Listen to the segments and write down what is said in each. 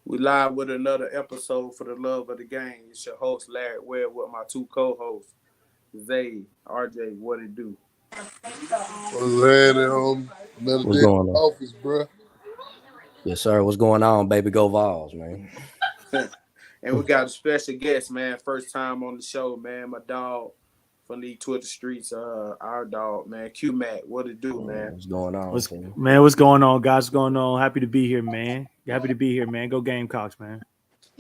We live with another episode for the love of the game. It's your host Larry Webb with my two co-hosts, Zay, RJ. What it do? What's happening, homie? Another What's day in going the on? office, bro. Yes, sir. What's going on, baby? Go Vols, man. And we got a special guest, man. First time on the show, man. My dog from the Twitter streets. Our dog, man. Q Mac. What it do, man? What's going on, What's King? man? What's going on, guys? What's going on? Happy to be here, man. Happy to be here, man. Go Gamecocks, man.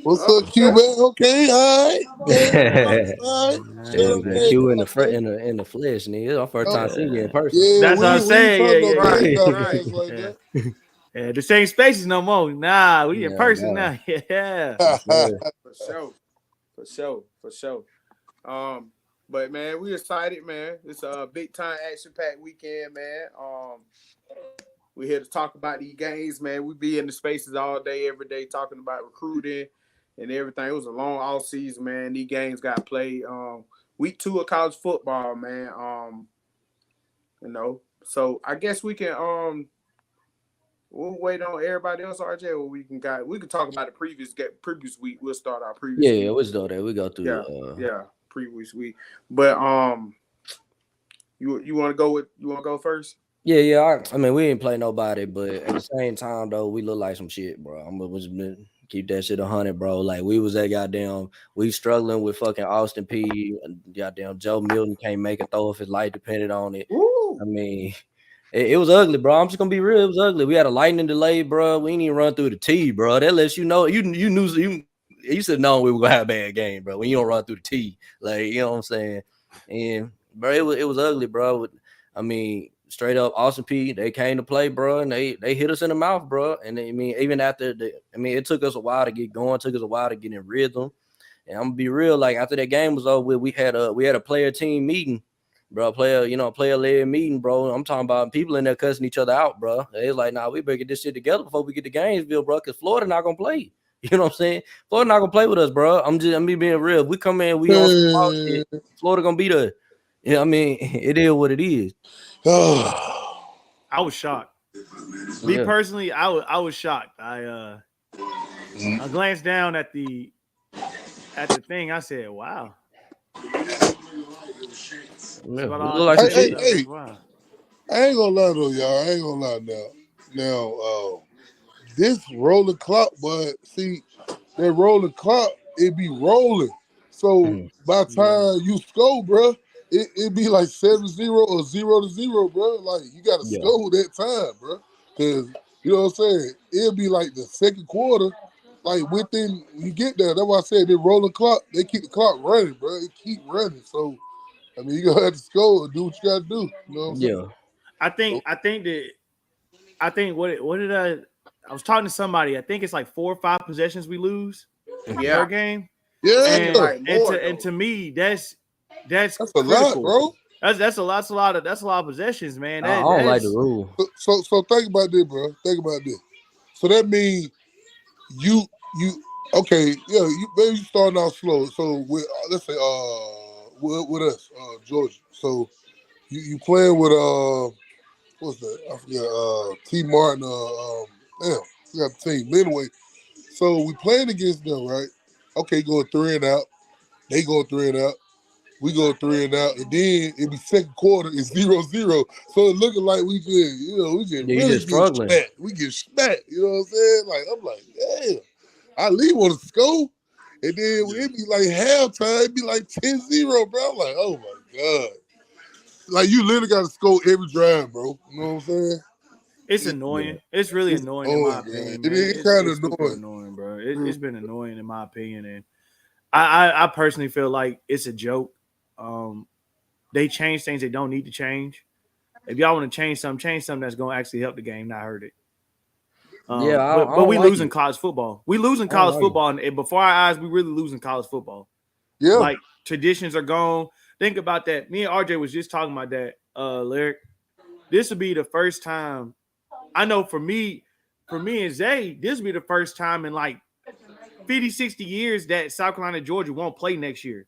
What's up, Q, Okay. man? Okay, all right. Yeah, All right. Straight up Man. game, Q in the front, man. in the flesh, nigga. It's our first time seeing you in Yeah, person. Yeah, that's what I'm we ain't saying. talking no Right, game right. podcast like Yeah, that. yeah. The same spaces no more. Nah, we in Yeah, person nah. now. Yeah. Yes, sir. For sure. For sure. But man, we excited, man. It's a big time action packed weekend, man. We're here to talk about these games, man. We be in the spaces all day, every day, talking about recruiting and everything. It was a long off season, man. These games got played. Week 2 of college football, man. So I guess we can we'll wait on everybody else, RJ, or we can talk about the previous week. We'll start our previous Yeah, week. let's do that. We go through. Yeah, previous week. But you want to go first? Yeah. I mean, we ain't play nobody, but at the same time, though, we look like some shit, bro. I'm gonna keep that shit 100, bro. Like we was at goddamn, we struggling with fucking Austin P. Goddamn, Joe Milton can't make a throw if his life depended on it. Woo! I mean, it was ugly, bro. I'm just gonna be real. It was ugly. We had a lightning delay, bro. We didn't even run through the T, bro. That lets you know you knew you should know we were gonna have a bad game, bro. When you don't run through the T, like you know what I'm saying. And bro, it was ugly, bro. I mean, straight up, Austin P. They came to play, bro, and they hit us in the mouth, bro. And I mean, even after it took us a while to get going, took us a while to get in rhythm. And I'm gonna be real, like after that game was over, we had a player team meeting. Bro, player led meeting, bro. I'm talking about people in there cussing each other out, bro. It's like, nah, we better get this shit together before we get to Gainesville, bro, because Florida not gonna play. You know what I'm saying? Florida not gonna play with us, bro. I'm being real. If we come in, we on some ball shit. Florida gonna beat us. Yeah, I mean, it is what it is. I was shocked. Me Yeah. personally, I was shocked. I glanced down at the thing. I said, "Wow." Yeah. But We look like some Hey, shit. hey, wow. I ain't gonna lie though, y'all. I ain't gonna lie now. Now, this rolling clock, but see, that rolling clock, it be rolling. So Mhm. by the time you score, bro, it be like 7-0 or 0-0, bro. Like you gotta Yeah. score that time, bro. Cause you know what I'm saying? It'll be like the second quarter, like within you get there. That's why I said the rolling clock, they keep the clock running, bro. It keep running. So I mean you gonna have to score and do what you gotta do. You know what I'm saying? Yeah. I think what did I was talking to somebody. I think it's like 4 or 5 possessions we lose per Yeah, game. Yeah, seems And like and more to and though. to me, that's that's a lot, critical. bro. That's a lot of possessions, man. I don't like the That's rule. So think about this, bro. Think about this. So that means you you okay, yeah, you maybe you starting out slow. So with let's say with us, Georgia. So you playing with what's that? I forget T Martin damn, I forgot the team. But anyway, so we playing against them, right? Okay, going 3 and out. They go 3 and out. We go 3 and out, and then it be second quarter, it's 0-0. So it looking like we just Yeah, you really just get struggling. smacked. We get smacked, you know what I'm saying? Like, I'm like, damn. I leave want to score, and then it be like halftime, it be like 10-0, bro. I'm like, oh my God. Like, you literally got to score every drive, bro. You know what I'm saying? it's Yeah. annoying. It's really It's annoying in my annoying, man. opinion, It man. is kind It's of super annoying. annoying, bro. It's been annoying in my opinion, and I personally feel like it's a joke. Um, they change things they don't need to change. If y'all want to change something that's going to actually help the game, not hurt it. Yeah, I But don't we like losing it. college football. We losing I don't college like it. football, and before our eyes, we really losing college football. Yeah. Like traditions are gone. Think about that. Me and RJ was just talking about that. Lyric. This would be the first time. I know for me and Zay, this will be the first time in like 50, 60 years that South Carolina, Georgia won't play next year.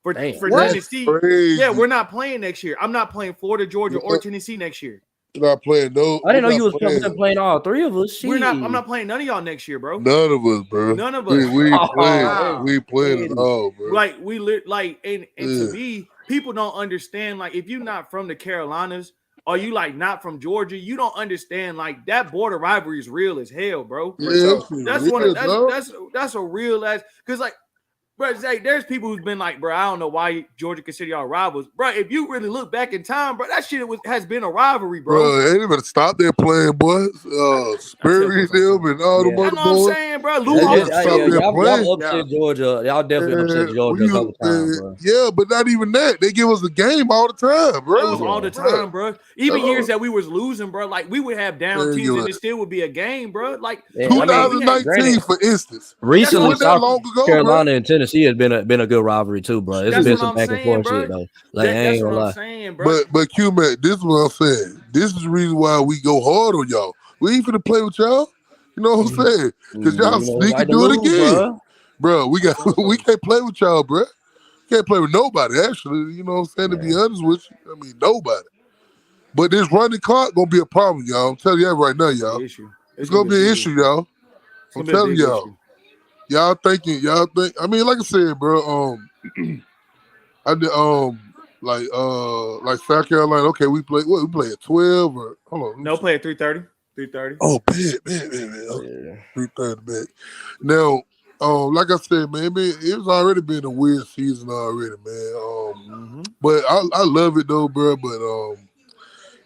For Damn. That's Tennessee, yeah, crazy. we're not playing next year. I'm not playing Florida, Georgia, or Yeah. Tennessee next year. You're not playing no. I We're didn't know not you was playing. playing all three of us. I'm Shit. not playing none of y'all next year, bro. None of us, bro. None of We, us. we ain't Oh, playing. wow. We ain't playing at all, bro. Like we like and to Yeah. me, people don't understand. Like if you're not from the Carolinas or you like not from Georgia, you don't understand. Like that border rivalry is real as hell, bro. Yeah, That's yeah, one of dog. that's a real ass because like. Bro, Zay, there's people who's been like, bro, I don't know why Georgia consider y'all rivals. Bro, if you really look back in time, bro, that shit has been a rivalry, bro. Bro, they better stop their playing, boys. Sperry them and all Yeah. the That's other what I'm boys. saying, bro. They Lou better Holtz, stop too. their playing. Y'all upset Georgia. Y'all definitely upset Georgia a couple times, bro. Yeah, but not even that. They give us a game all the time, bro. It was all the time, bro. Even Hello. years that we was losing, bro. Like we would have down Thank teams you. and it still would be a game, bro. Like Yeah, I mean, 2019, granted, for instance. recently, Wasn't that South long ago, Carolina bro? and Tennessee has been a good rivalry too, bro. It's That's been what some I'm back and saying, forth bro. shit though. Like I That's ain't what gonna I'm lie. saying, bro. But Q-Man, this is what I'm saying. This is the reason why we go hard on y'all. We ain't finna play with y'all. You know what I'm saying? Because y'all You know, sneak like and to do it lose, again. Bro, we Also, can't play with y'all, bro. Can't play with nobody, actually. You know what I'm saying? To be honest with you. I mean, nobody. But this running clock gonna be a problem, y'all. I'm telling you that right now, it's y'all. an issue. It's gonna be an issue, y'all. It's I'm gonna be a telling big y'all. issue. Y'all think. I mean, like I said, bro. I did like South Carolina. Okay, we play at 12 or hold on. No play at 3:30. 3:30. Oh, man. Okay. 3:30, man. Now, like I said, man, it was already been a weird season already, man. But I love it though, bro. But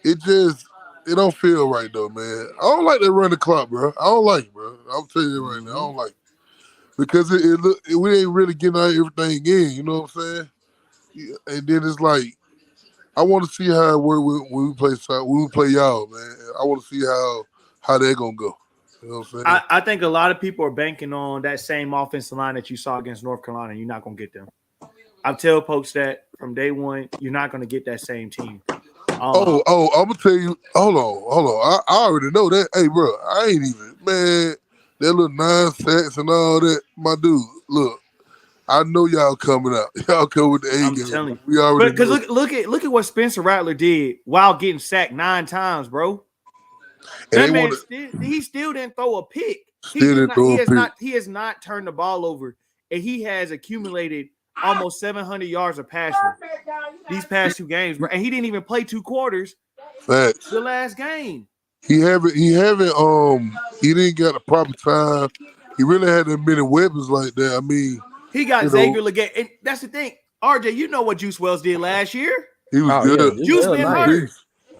it don't feel right though, man. I don't like that run the clock, bro. I don't like it, bro. I'm telling you right now, I don't like it because we ain't really getting out everything in. You know what I'm saying? Yeah, and then it's like I want to see how it work when we play y'all, man. I want to see how they're gonna go. You know what I'm saying? I think a lot of people are banking on that same offensive line that you saw against North Carolina. You're not gonna get them. I've tell folks that from day one, you're not gonna get that same team. I'm gonna tell you. Hold on. I already know that. Hey, bro, I ain't even man. That little 9 sacks and all that, my dude. Look, I know y'all coming out. Y'all come with the A I'm game. telling you. We already Because know. look at what Spencer Rattler did while getting sacked 9 times, bro. And That man still didn't throw a pick. He has not turned the ball over, and he has accumulated almost 700 yards of passing these past 2 games, bro. And he didn't even play 2 quarters. Facts. The last game. He didn't get the proper time. He really had that many weapons like that. I mean, he got Xavier Legette, and that's the thing. RJ, you know what Juice Wells did last year? He was good. Yeah, Juice been hurt.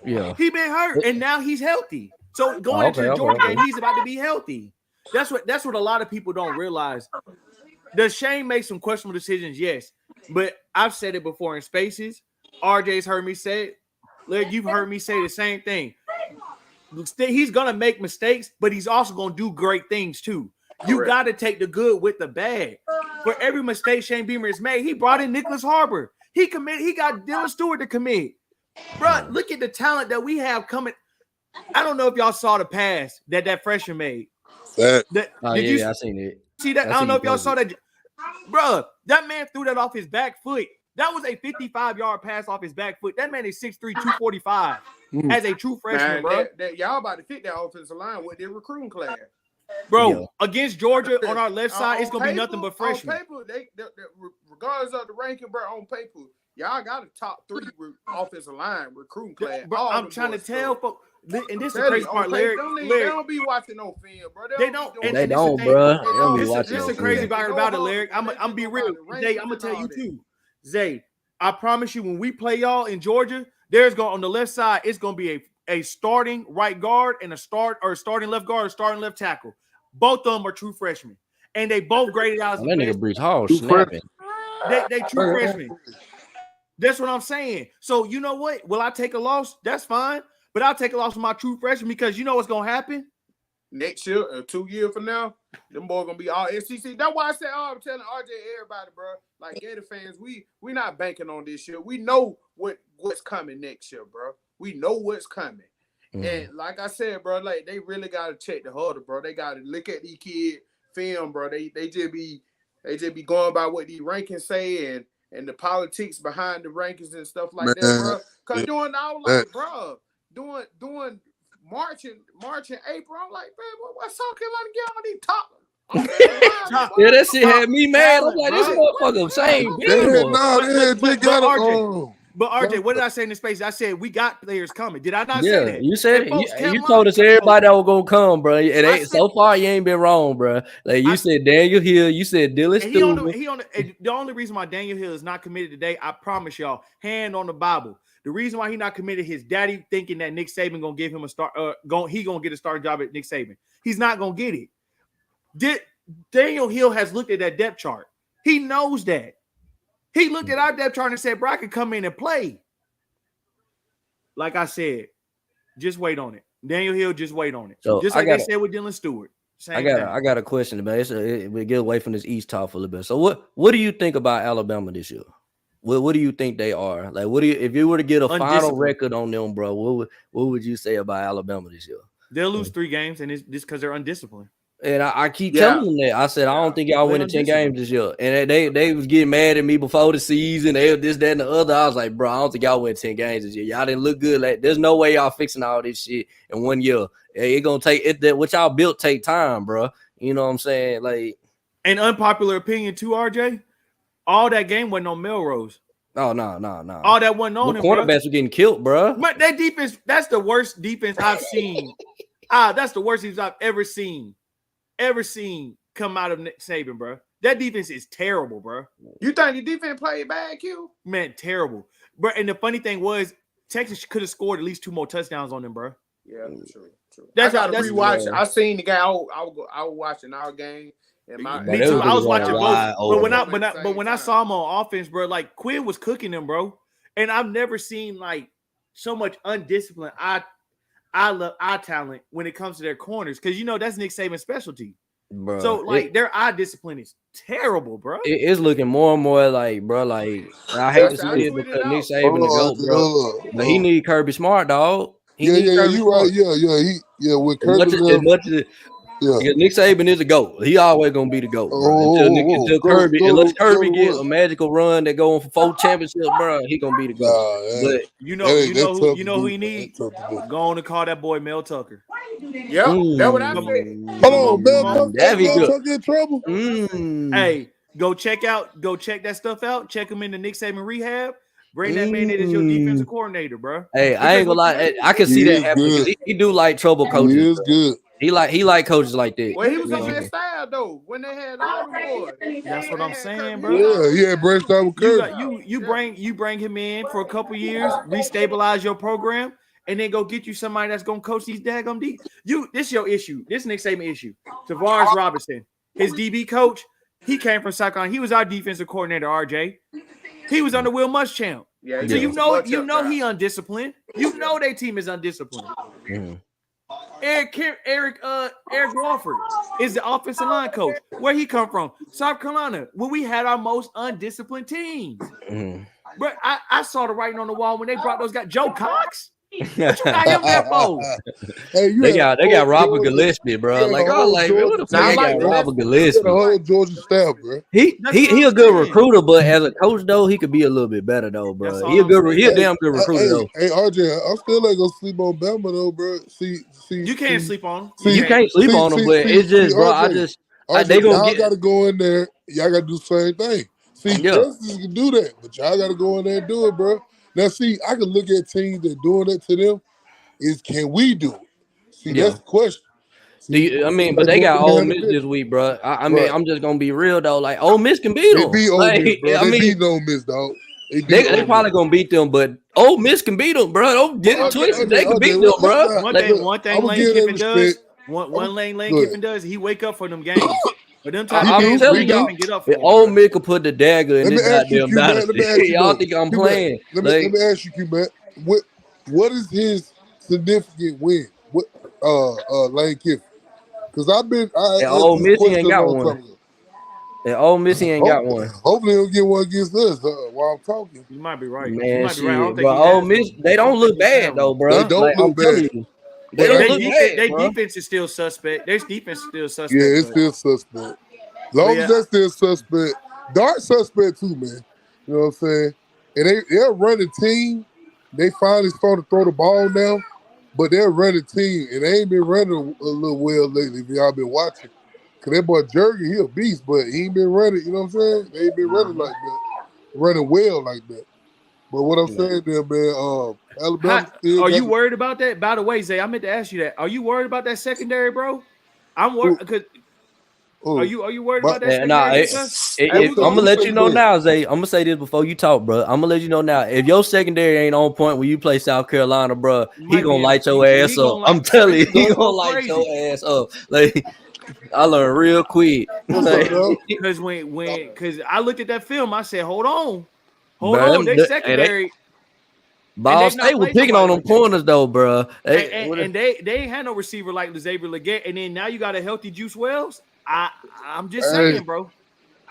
Yeah, he been hurt, and now he's healthy. So going into the Georgia game, he's about to be healthy. That's what a lot of people don't realize. Does Shane make some questionable decisions? Yes, but I've said it before in spaces. RJ's heard me say it. Larry, you've heard me say the same thing. He's gonna make mistakes, but he's also gonna do great things too. You got to take the good with the bad. For every mistake Shane Beamer has made, he brought in Nicholas Harbor. He got Dylan Stewart to commit. Bro, look at the talent that we have coming. I don't know if y'all saw the pass that freshman made. I seen it. See that? I don't know if y'all saw that. Bro, that man threw that off his back foot. That was a 55-yard pass off his back foot. That man is 6'3", 245 as a true freshman, bro. Y'all about to fit that offensive line with their recruiting class. Bro, against Georgia on our left side, it's going to be nothing but freshmen. On paper, they regardless of the ranking, bro, on paper, y'all got a top 3 offensive line recruiting class. Bro, I'm trying to tell folks. And this is the crazy part, Larry. They don't be watching no film, bro. They don't, bro. This is the crazy part about it, Larry. I'm be real. Zay, I'm gonna tell you too. Zay, I promise you, when we play y'all in Georgia, on the left side, it's gonna be a starting right guard and a starting left guard or starting left tackle. Both of them are true freshmen, and they both graded out as that nigga Brees Hall snapping. They true freshmen. That's what I'm saying. So you know what? Will I take a loss? That's fine. But I'll take a loss with my true freshman because you know what's gonna happen next year or 2 years from now. Them boys gonna be all SEC. That's why I said, I'm telling RJ, everybody, bro. Like Gator fans, we not banking on this year. We know what's coming next year, bro. We know what's coming. And like I said, bro, like they really gotta check the huddle, bro. They gotta look at these kids film, bro. They just be going by what these rankings say and the politics behind the rankings and stuff like that, bro. Cause doing all like, bro. doing March and April. I'm like, man, what South Carolina get all these top? Yeah, that shit had me mad. I'm talent, like, this bro. motherfucker same They had, people. nah, they had but just got RJ, But RJ, what did I say in the space? I said we got players coming. Did I not say that? You said And folks, you told us everybody that was gonna come, bro. It ain't said, so far. You ain't been wrong, bro. Like you said, Daniel Hill. You said Dylan Stewart. The only reason why Daniel Hill is not committed today, I promise y'all, hand on the Bible. The reason why he not committed, his daddy thinking that Nick Saban gonna give him a start. He gonna get a starting job at Nick Saban. He's not gonna get it. Daniel Hill has looked at that depth chart. He knows that. He looked at our depth chart and said, "Bro, I can come in and play." Like I said, just wait on it. Daniel Hill, just wait on it. So just like they said with Dylan Stewart. I got a question, but we get away from this East talk for a little bit. So what do you think about Alabama this year? What do you think they are? Like, if you were to get a final record on them, bro, what would you say about Alabama this year? They'll lose 3 games, and it's just because they're undisciplined. And I keep telling them that. I said, I don't think y'all winning 10 games this year. And they was getting mad at me before the season. They this, that, and the other. I was like, bro, I don't think y'all win 10 games this year. Y'all didn't look good. Like, there's no way y'all fixing all this shit in 1 year. It gonna take it. That what y'all built take time, bro. You know what I'm saying? Like, an unpopular opinion too, RJ. All that game wasn't on Melrose. Oh no. All that wasn't on him. Quarterbacks were getting killed, bro. But that defense, that's the worst defense I've seen. That's the worst defense I've ever seen come out of Nick Saban, bro. That defense is terrible, bro. You think the defense played bad, Q? Man, terrible. Bro, and the funny thing was, Texas could have scored at least 2 more touchdowns on them, bro. Yeah, true. I gotta rewatch it. I seen the game. I was watching our game. And me too. I was watching both. But when I saw him on offense, bro, like Quinn was cooking them, bro. And I've never seen like so much undisciplined eye talent when it comes to their corners, because you know that's Nick Saban's specialty. Bro, so like their eye discipline is terrible, bro. It's looking more and more like, bro, like I hate to see it because Nick Saban the GOAT, bro. But he need Kirby Smart, dog. You right. Yeah. With Kirby, Nick Saban is a GOAT. He always gonna be the GOAT, bro. Until Kirby, unless Kirby get a magical run that go on for 4 championships, bro, he gonna be the GOAT. But you know who he needs? Go on and call that boy Mel Tucker. Yep, that's what I said. Hold on, Mel Tucker in trouble. Hey, go check that stuff out. Check him in the Nick Saban rehab. Bring that man in as your defensive coordinator, bro. Hey, I ain't gonna lie. I can see that happening. He do like trouble coaches. He is good. He like coaches like that. Well, he was on that style though when they had all the boys. That's what I'm saying, bro. Yeah, he branched out with Kirby. You bring him in for a couple years, restabilize your program, and then go get you somebody that's gonna coach these daggum D. This your issue. This Nick Saban issue. Tavares Robinson, his DB coach, he came from South Carolina. He was our defensive coordinator, RJ. He was under Will Muschamp. Yeah, so you know he undisciplined. You know their team is undisciplined. Mm-hmm. Eric Wofford is the offensive line coach. Where he come from? South Carolina, where we had our most undisciplined teams. Mm-hmm. But I saw the writing on the wall when they brought those guys. Joe Cox? What you got him there for? Hey, they got Robert Gillespie, bro. Like, I was like, what the fuck got Robert Gillespie? The whole Georgia staff, bro. He a good recruiter, but as a coach though, he could be a little bit better though, bro. He a damn good recruiter though. Hey, RJ, I still ain't gonna sleep on Bama though, bro. See, you can't sleep on him. You can't sleep on him, but it's just, bro. RJ, they y'all gotta go in there. Y'all gotta do the same thing. See, Texas can do that, but y'all gotta go in there and do it, bro. Now, see, I can look at teams that doing that to them. Can we do it? See, that's the question. But they got Ole Miss this week, bro. I mean, I'm just gonna be real though. Like, Ole Miss can beat them. They beat Ole Miss, bro. They beat Ole Miss, dog. They probably gonna beat them, but Ole Miss can beat them, bro. Don't get it twisted. They can beat them, bro. One thing Lane Kiffin does. One Lane Kiffin does. He wake up for them games. But them times I'm telling y'all, Ole Miss could put the dagger in this goddamn dynasty. Y'all think I'm playing? Let me ask you, Q-Man. What is his significant win? What Lane Kiffin? Because Ole Miss he ain't got one. And Ole Miss he ain't got one. Hopefully he'll get one against us while I'm talking. You might be right. Man, but Ole Miss, they don't look bad though, bro. They don't look bad. Their defense is still suspect. Their defense is still suspect. Yeah, it's still suspect. As long as that's still suspect. Dart suspect too, man. You know what I'm saying? And they're running team. They finally started to throw the ball now. but they're running team, and they ain't been running a little well lately. If y'all been watching, cause that boy Jurgen, he a beast, but he ain't been running. You know what I'm saying? They ain't been running like that, running well like that. But what I'm saying there, man, Alabama still Are got you worried about that? By the way, Zay, I meant to ask you that. Are you worried about that secondary, bro? I'm worried because are you worried but about that Man, nah, secondary defense? Hey, I'm we're gonna gonna let you know go ahead. now, Zay. I'm gonna say this before you talk, bro. I'm gonna let you know now. If your secondary ain't on point when you play South Carolina, bro, You he might gonna be in the light your future. He ass up. gonna I'm like telling you, Spencer he gonna gonna go light your crazy. ass up. Like I learned real quick. What's up, Like, dog? Because because I looked at that film, I said, hold bro, on, they they secondary and Ball they've not State was played picking nobody on them like that. corners though, bro. And they ain't had no receiver like Xavier Leggett, and then now you got a healthy Juice Wells. I'm just Hey, saying, bro.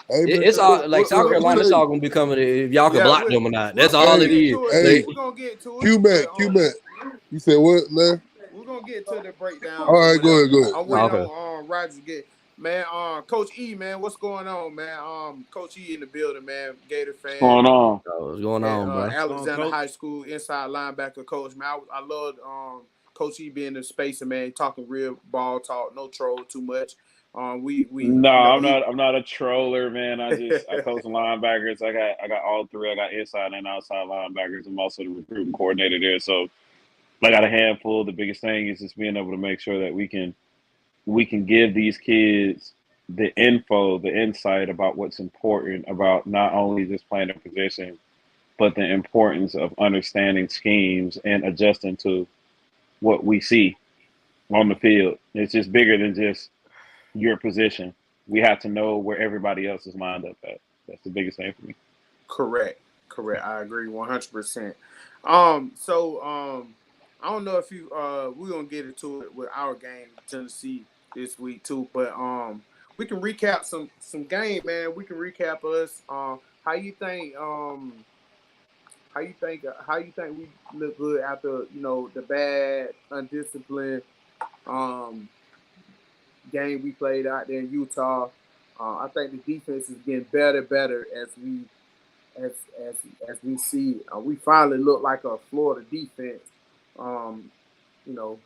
hey, man, it's all like South let me Carolina. It's say, all gonna be coming if y'all can yeah, block them or not. That's we're all gonna it hey, get is. to it. hey, Like, We're gonna get to it, but Q-Mac. You said what, Larry? we're gonna get to the breakdown All or right, go whatever. ahead, go ahead. I'm Go ahead. waiting okay, on Rogers to get man. Coach E, man, what's going on, man? Coach E in the building, man. Gator What's fan going on? what's going at on, bro? Go on, Alexander coach. High School inside linebacker coach. Man, I loved Coach E being in space and man talking real ball talk, no troll too much. We No, you know I'm he not. I'm not a troller, man. I coach linebackers. I got all three. I got inside and outside linebackers. I'm also the recruiting coordinator there. So I got a handful. The biggest thing is just being able to make sure that we can give these kids the info, the insight about what's important about not only just playing a position, but the importance of understanding schemes and adjusting to what we see on the field. It's just bigger than just your position. We have to know where everybody else is lined up at. That's the biggest thing for me. correct. I agree 100%. So I don't know if you we're gonna get into it with our game Tennessee this week too, but we can recap some game, man. We can recap us. How you think how you think we look good after the bad undisciplined um game we played out there in Utah. I think the defense is getting better as as as we see. We finally look like a Florida defense. Um, you know,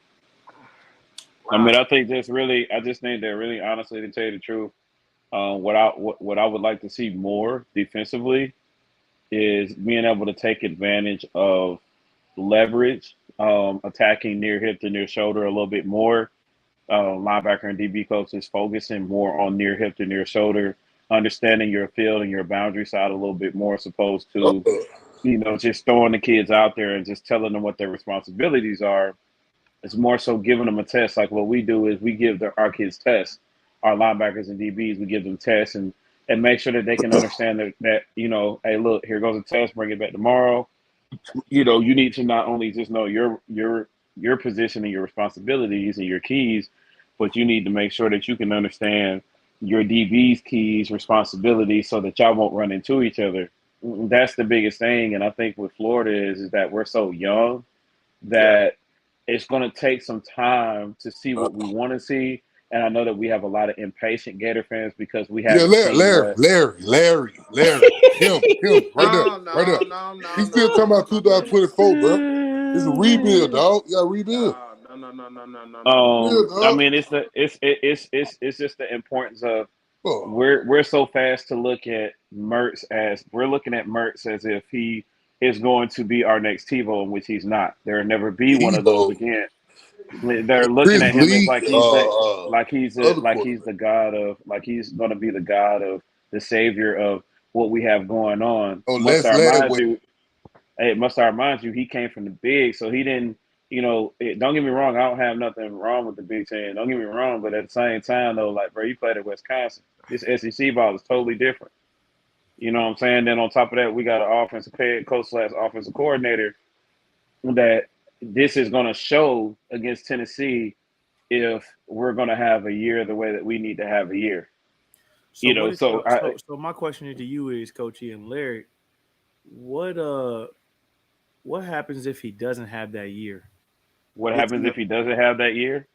I uh, mean, I just think that really, honestly, to tell you the truth, what I would like to see more defensively is being able to take advantage of leverage, attacking near hip to near shoulder a little bit more. Linebacker and DB coaches focusing more on near hip to near shoulder, understanding your field and your boundary side a little bit more, as opposed to just throwing the kids out there and just telling them what their responsibilities are. It's more so giving them a test. Like what we do is we give our kids tests, our linebackers and DBs, we give them tests and make sure that they can understand that hey, look, here goes a test, bring it back tomorrow. You need to not only just know your position and your responsibilities and your keys, but you need to make sure that you can understand your DB's keys, responsibilities, so that y'all won't run into each other. That's the biggest thing, and I think with Florida is that we're so young yeah, that it's going to take some time to see what we want to see. And I know that we have a lot of impatient Gator fans because we Yeah, haven't seen what. Larry. Him, no, right there. no, no, no, He's still no, talking no, about no, no, 2024, bro. It's a rebuild, dog. You got to rebuild. no. Rebuild, I dog. mean, it's just the importance of Oh, we're so fast to look at Mertz as we're looking at Mertz as if he is going to be our next Tebow, in which he's not. There will never be one of those Debo. again. They're looking Chris at him as Lee, other he's quarterback. the god of like he's going to be the god of the savior of what we have going on. Oh, Les Ladway. Must I remind you, he came from the big, so he didn't. Don't get me wrong. I don't have nothing wrong with the Big Ten. Don't get me wrong, but at the same time, though, like bro, you played at Wisconsin. This SEC ball is totally different. You know what I'm saying? Then on top of that, we got an offensive head coach / offensive coordinator that this is going to show against Tennessee if we're going to have a year the way that we need to have a year. So what is So so my question to you is, Coach E and Larry, what uh what happens if he doesn't have that year? what What you happens mean? if he doesn't have that year?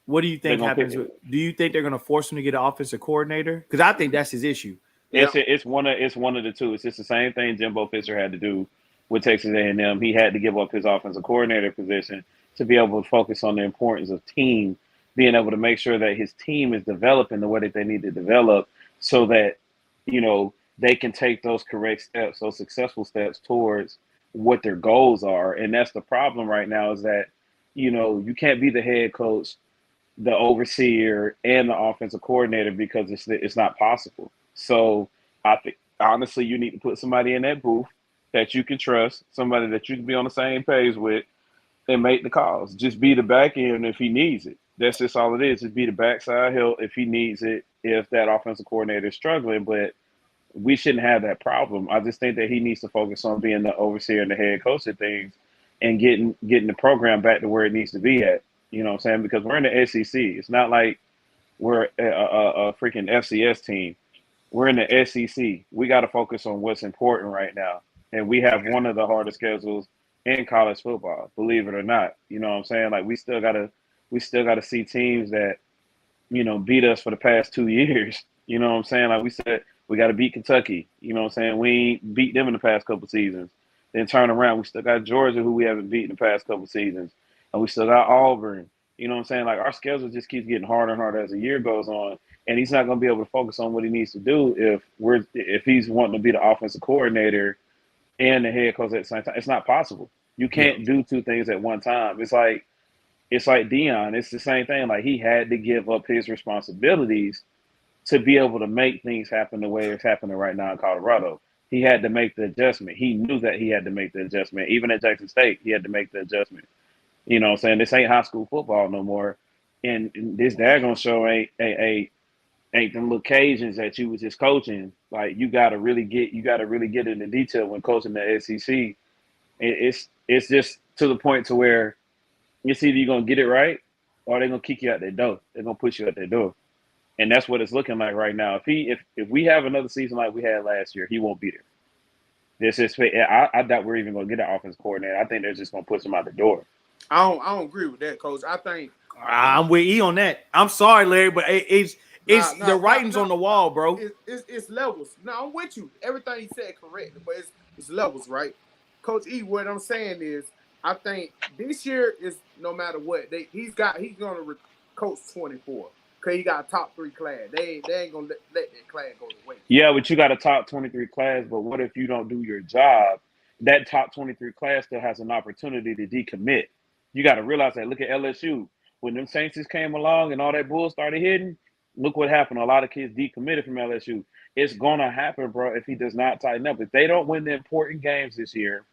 What do you They're think going to happens? pick. Do you think they're going to force him to get an offensive coordinator? Because I think that's his issue. Yeah, It's one of the two. It's just the same thing Jimbo Fisher had to do with Texas A&M. He had to give up his offensive coordinator position to be able to focus on the importance of team, being able to make sure that his team is developing the way that they need to develop so that, they can take those correct steps, those successful steps towards what their goals are. And that's the problem right now is that, you can't be the head coach, the overseer, and the offensive coordinator because it's not possible. So I think honestly, you need to put somebody in that booth that you can trust, somebody that you can be on the same page with, and make the calls. Just be the back end if he needs it. That's just all it is. Just be the backside help if he needs it. If that offensive coordinator is struggling, but we shouldn't have that problem. I just think that he needs to focus on being the overseer and the head coach of things, and getting the program back to where it needs to be at. You know what I'm saying? Because we're in the SEC. It's not like we're a freaking FCS team. We're in the SEC. We got to focus on what's important right now, and we have one of the hardest schedules in college football. Believe it or not, you know what I'm saying? Like we still gotta see teams that beat us for the past 2 years. You know what I'm saying? Like we said, we got to beat Kentucky. You know what I'm saying? We ain't beat them in the past couple seasons. Then turn around, we still got Georgia, who we haven't beaten the past couple seasons, and we still got Auburn. You know what I'm saying? Like our schedule just keeps getting harder and harder as the year goes on, and he's not going to be able to focus on what he needs to do if he's wanting to be the offensive coordinator and the head coach at the same time. It's not possible. You can't do two things at one time. It's like Deion. It's the same thing. Like he had to give up his responsibilities to be able to make things happen the way it's happening right now in Colorado. He had to make the adjustment. He knew that he had to make the adjustment. Even at Jackson State, he had to make the adjustment. You know what I'm saying? This ain't high school football no more. And this daggone show ain't them little Cajuns that you was just coaching. Like you gotta really get into detail when coaching the SEC. It's just to the point to where it's either you're gonna get it right or they're gonna kick you out their door. They're gonna push you out their door. And that's what it's looking like right now. If we have another season like we had last year, he won't be there. This is I doubt we're even gonna get an offense coordinator. I think they're just gonna push him out the door. I don't agree with that, Coach. I think I'm with E on that. I'm sorry, Larry, but it's the writing's on the wall, bro. It's levels. No, I'm with you. Everything you said correct, but it's levels, right? Coach E, what I'm saying is, I think this year is no matter what he's gonna coach 24 because he got a top 3 class. They ain't gonna let that class go to waste. Yeah, but you got a top 23 class. But what if you don't do your job? That top 23 class still has an opportunity to decommit. You got to realize that. Look at LSU. When them Saints came along and all that bull started hitting, look what happened. A lot of kids decommitted from LSU. It's going to happen, bro, if he does not tighten up. If they don't win the important games this year,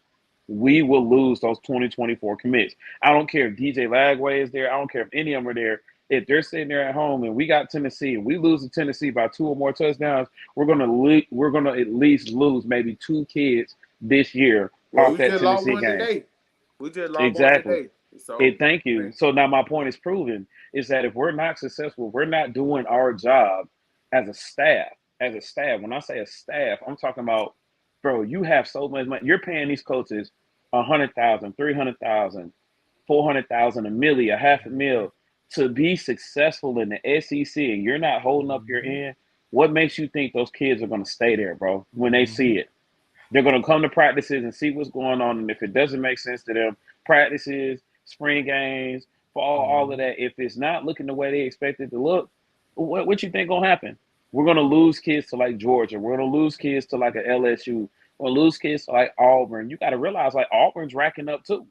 we will lose those 2024 commits. I don't care if DJ Lagway is there. I don't care if any of them are there. If they're sitting there at home and we got Tennessee and we lose to Tennessee by 2 or more touchdowns, we're gonna at least lose maybe 2 kids this year off that Tennessee game. Today. We just lost Exactly. one today. So, thank you. So now my point is proven is that if we're not successful, we're not doing our job as a staff. As a staff, when I say a staff, I'm talking about, bro, you have so much money. You're paying these coaches $100,000, $300,000, $400,000, $1 million, $500,000 to be successful in the SEC, and you're not holding up your end. What makes you think those kids are going to stay there, bro? When they see it, they're going to come to practices and see what's going on, and if it doesn't make sense to them, practices, spring games, fall, all of that. If it's not looking the way they expect it to look, what you think gonna happen? We're gonna lose kids to like Georgia. We're gonna lose kids to like a LSU. We're gonna lose kids to like Auburn. You got to realize like Auburn's racking up too.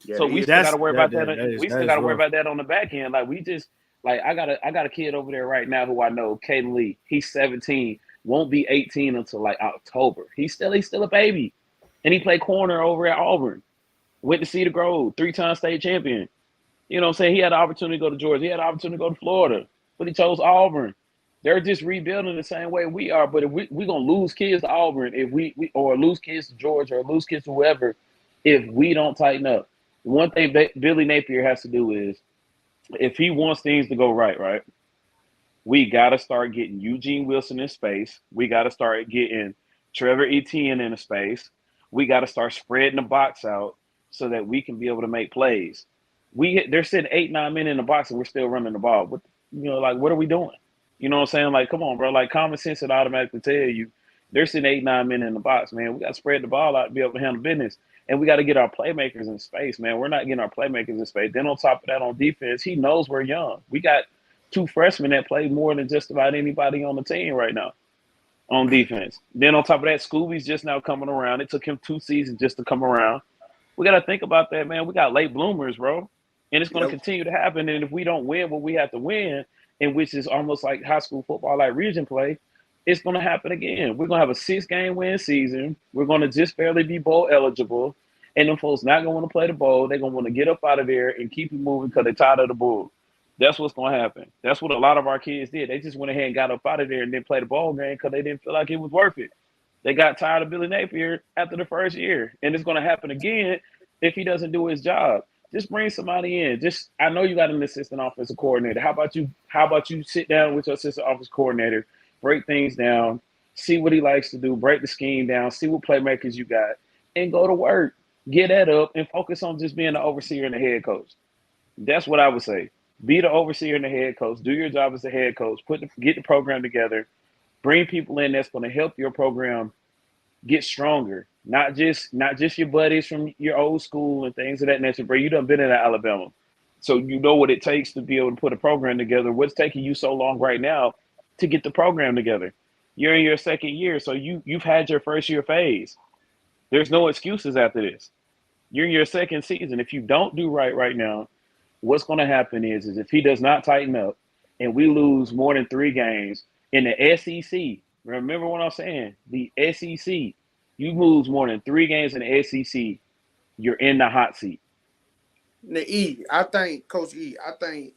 yeah, So we still got to worry about that. We still got to worry rough. about that on the back end. Like we just like I got a kid over there right now who I know, Caden Lee. He's 17, won't be 18 until like October. He's still a baby, and he played corner over at Auburn. Went to Cedar Grove, 3-time state champion. You know what I'm saying? He had the opportunity to go to Georgia. He had the opportunity to go to Florida, but he chose Auburn. They're just rebuilding the same way we are. But if we're going to lose kids to Auburn, if we or lose kids to Georgia or lose kids to whoever, if we don't tighten up. One thing Billy Napier has to do is, if he wants things to go right, we got to start getting Eugene Wilson in space. We got to start getting Trevor Etienne in a space. We got to start spreading the box out so that we can be able to make plays. They're sitting 8-9 men in the box and we're still running the ball. What are we doing? You know what I'm saying? Like, come on, bro. Like, common sense would automatically tell you they're sitting 8-9 men in the box, man. We got to spread the ball out to be able to handle business. And we got to get our playmakers in space, man. We're not getting our playmakers in space. Then on top of that, on defense, he knows we're young. We got 2 freshmen that play more than just about anybody on the team right now on defense. Then on top of that, Scooby's just now coming around. It took him 2 seasons just to come around. We got to think about that, man. We got late bloomers, bro. And it's going to Yep. continue to happen. And if we don't win what we have to win, and which is almost like high school football, like region play, it's going to happen again. We're going to have a 6-game win season. We're going to just barely be bowl eligible. And them folks not going to want to play the bowl. They're going to want to get up out of there and keep it moving because they're tired of the bull. That's what's going to happen. That's what a lot of our kids did. They just went ahead and got up out of there and didn't play the ball game because they didn't feel like it was worth it. They got tired of Billy Napier after the first year. And it's going to happen again if he doesn't do his job. Just bring somebody in. I know you got an assistant offensive coordinator. How about you sit down with your assistant offensive coordinator, break things down, see what he likes to do, break the scheme down, see what playmakers you got, and go to work. Get that up and focus on just being the overseer and the head coach. That's what I would say. Be the overseer and the head coach. Do your job as the head coach. Get the program together. Bring people in that's going to help your program get stronger. Not just your buddies from your old school and things of that nature. Bro, you done been in Alabama, so you know what it takes to be able to put a program together. What's taking you so long right now to get the program together? You're in your second year, so you've had your first year phase. There's no excuses after this. You're in your second season. If you don't do right now, what's going to happen is if he does not tighten up and we lose more than 3 games in the SEC, remember what I'm saying, the SEC, you lose more than 3 games in the SEC, you're in the hot seat. I think Coach E, I think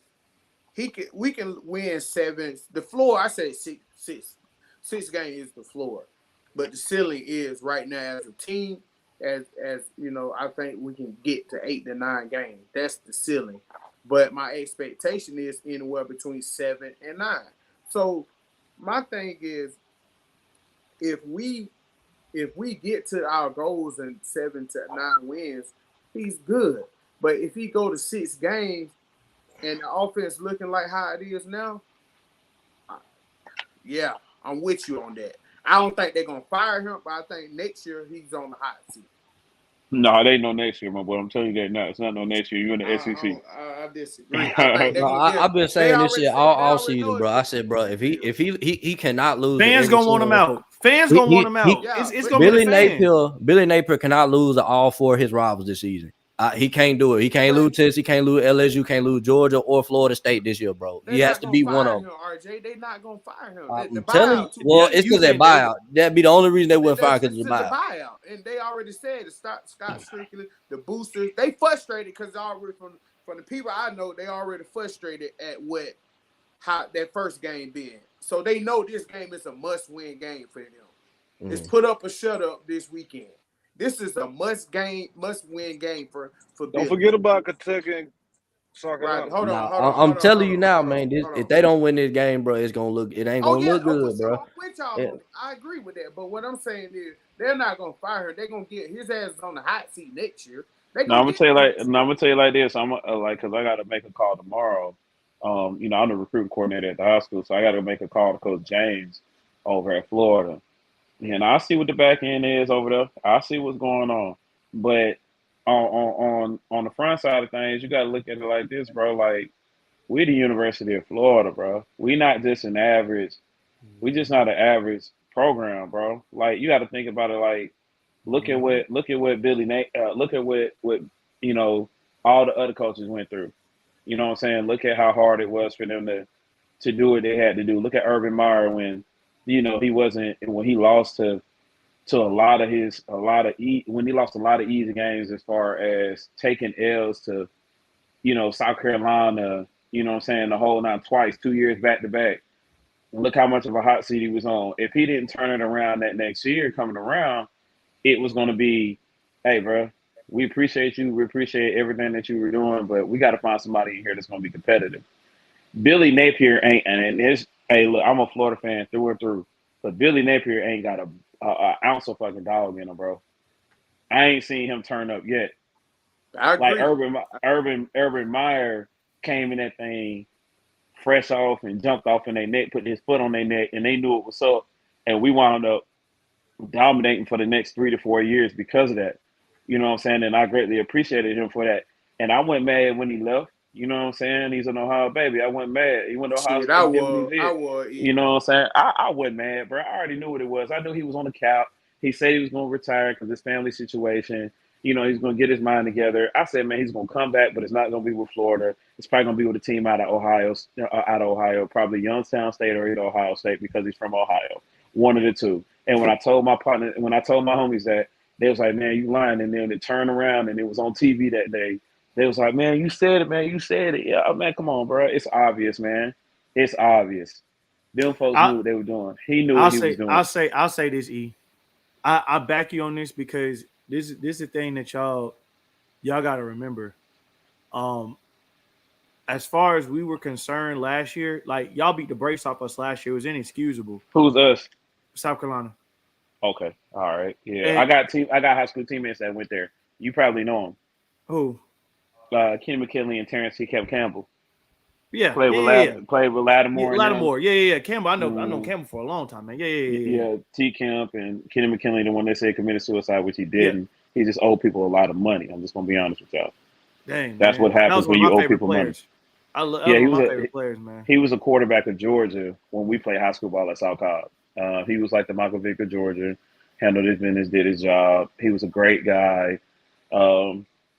we can win 7. The floor, I say 6 games is the floor. But the ceiling is right now as a team, as you know, I think we can get to 8 to 9 games. That's the ceiling. But my expectation is anywhere between 7 and 9. So my thing is, if we get to our goals and 7 to 9 wins, he's good. But if he go to 6 games and the offense looking like how it is now, yeah, I'm with you on that. I don't think they're gonna fire him, but I think next year he's on the hot seat. No, it ain't no next year, my boy. I'm telling you that now. It's not no next year. You're in the SEC. I disagree. I think they're No, gonna get. I've been They saying this already shit said, all, they all already know season, it's bro. I gonna said, be bro, if he cannot lose Fans every gonna want him single out. Fans gonna want him out. Yeah, It's but gonna be the Billy fans. Napier cannot lose to all 4 of his rivals this season. He can't do it. He can't lose Tennessee, can't lose LSU, can't lose Georgia or Florida State this year, bro. they're He has not to gonna be one fire of him, them. RJ. They're not gonna fire him. The I'm telling you. buyout too Well, big. it's You because that think they? buyout. That'd be the only reason they wouldn't fire because It's of the the buyout. buyout, and they already said the Scott Strickland, the boosters. They frustrated because already from the people I know, they already frustrated at how that first game been. So they know this game is a must-win game for them. It's put up or shut up this weekend. This is a must-win game for Don't Billy. forget about Kentucky and South Right. Carolina. Hold on. Now, I'm telling you now, man. If they don't win this game, bro, it ain't Oh gonna yeah, look for good, sure. bro. I'm with y'all Yeah. on it. I agree with that. But what I'm saying is they're not gonna fire her. They're gonna get his ass on the hot seat next year. They No, I'm gonna gonna get tell you him like, next no, year. I'm gonna tell you like this. I'm because I got to make a call tomorrow. I'm the recruiting coordinator at the high school, so I got to make a call to Coach James over at Florida, and I see what the back end is over there. I see what's going on, but on the front side of things, you got to look at it like this, bro. Like we the University of Florida, bro. We not just an average. We just not an average program, bro. Like you got to think about it. Like look at what Billy Nate. Look at what you know all the other coaches went through. You know what I'm saying? Look at how hard it was for them to do what they had to do. Look at Urban Meyer when he wasn't when he lost to when he lost a lot of easy games as far as taking L's to South Carolina. You know what I'm saying? The whole 9 twice, 2 years back to back. Look how much of a hot seat he was on. If he didn't turn it around that next year coming around, it was going to be, hey, bro, we appreciate you. We appreciate everything that you were doing, but we got to find somebody in here that's going to be competitive. Billy Napier ain't, and it's, hey, look, I'm a Florida fan through and through, but Billy Napier ain't got a ounce of fucking dog in him, bro. I ain't seen him turn up yet. I Like agree. Urban Meyer came in that thing fresh off and jumped off in their neck, put his foot on their neck, and they knew it was up, and we wound up dominating for the next 3 to 4 years because of that. You know what I'm saying? And I greatly appreciated him for that. And I went mad when he left. You know what I'm saying? He's an Ohio baby. I went mad. He went to Ohio Shit, State and did what he I did. was. You know what I'm saying? I wasn't mad, bro. I already knew what it was. I knew he was on the couch. He said he was going to retire because his family situation. You know, he's going to get his mind together. I said, man, he's going to come back, but it's not going to be with Florida. It's probably going to be with a team out of Ohio, probably Youngstown State or either Ohio State because he's from Ohio. One of the two. And when I told my homies that, they was like, man, you lying. And then it turned around and it was on TV that day. They was like, man, you said it, man. You said it. Yeah, man, come on, bro. It's obvious, man. It's obvious. Them folks I, knew what they were doing. He knew I'll what he was say, doing. I'll say this, E. I back you on this because this is the thing that y'all got to remember. As far as we were concerned last year, like y'all beat the brakes off us last year. It was inexcusable. Who's us? South Carolina. Okay. All right. Yeah. And I got high school teammates that went there. You probably know them. who? Kenny McKinley and Terrence T. Campbell. Yeah, Played with Yeah, Lattimore and them. Lattimore. Yeah. Campbell. I know Campbell for a long time, man. Yeah. T. Kemp and Kenny McKinley, the one they said committed suicide, which he Yeah. didn't. He just owed people a lot of money. I'm just gonna be honest with y'all. Dang, That's man. what That happens was one when of you my owe favorite people money. players. That was Yeah, one of my favorite players, man. he was a quarterback of Georgia when we played high school ball at South Cobb. He was like the Michael Vick of Georgia, handled his business, did his job. He was a great guy.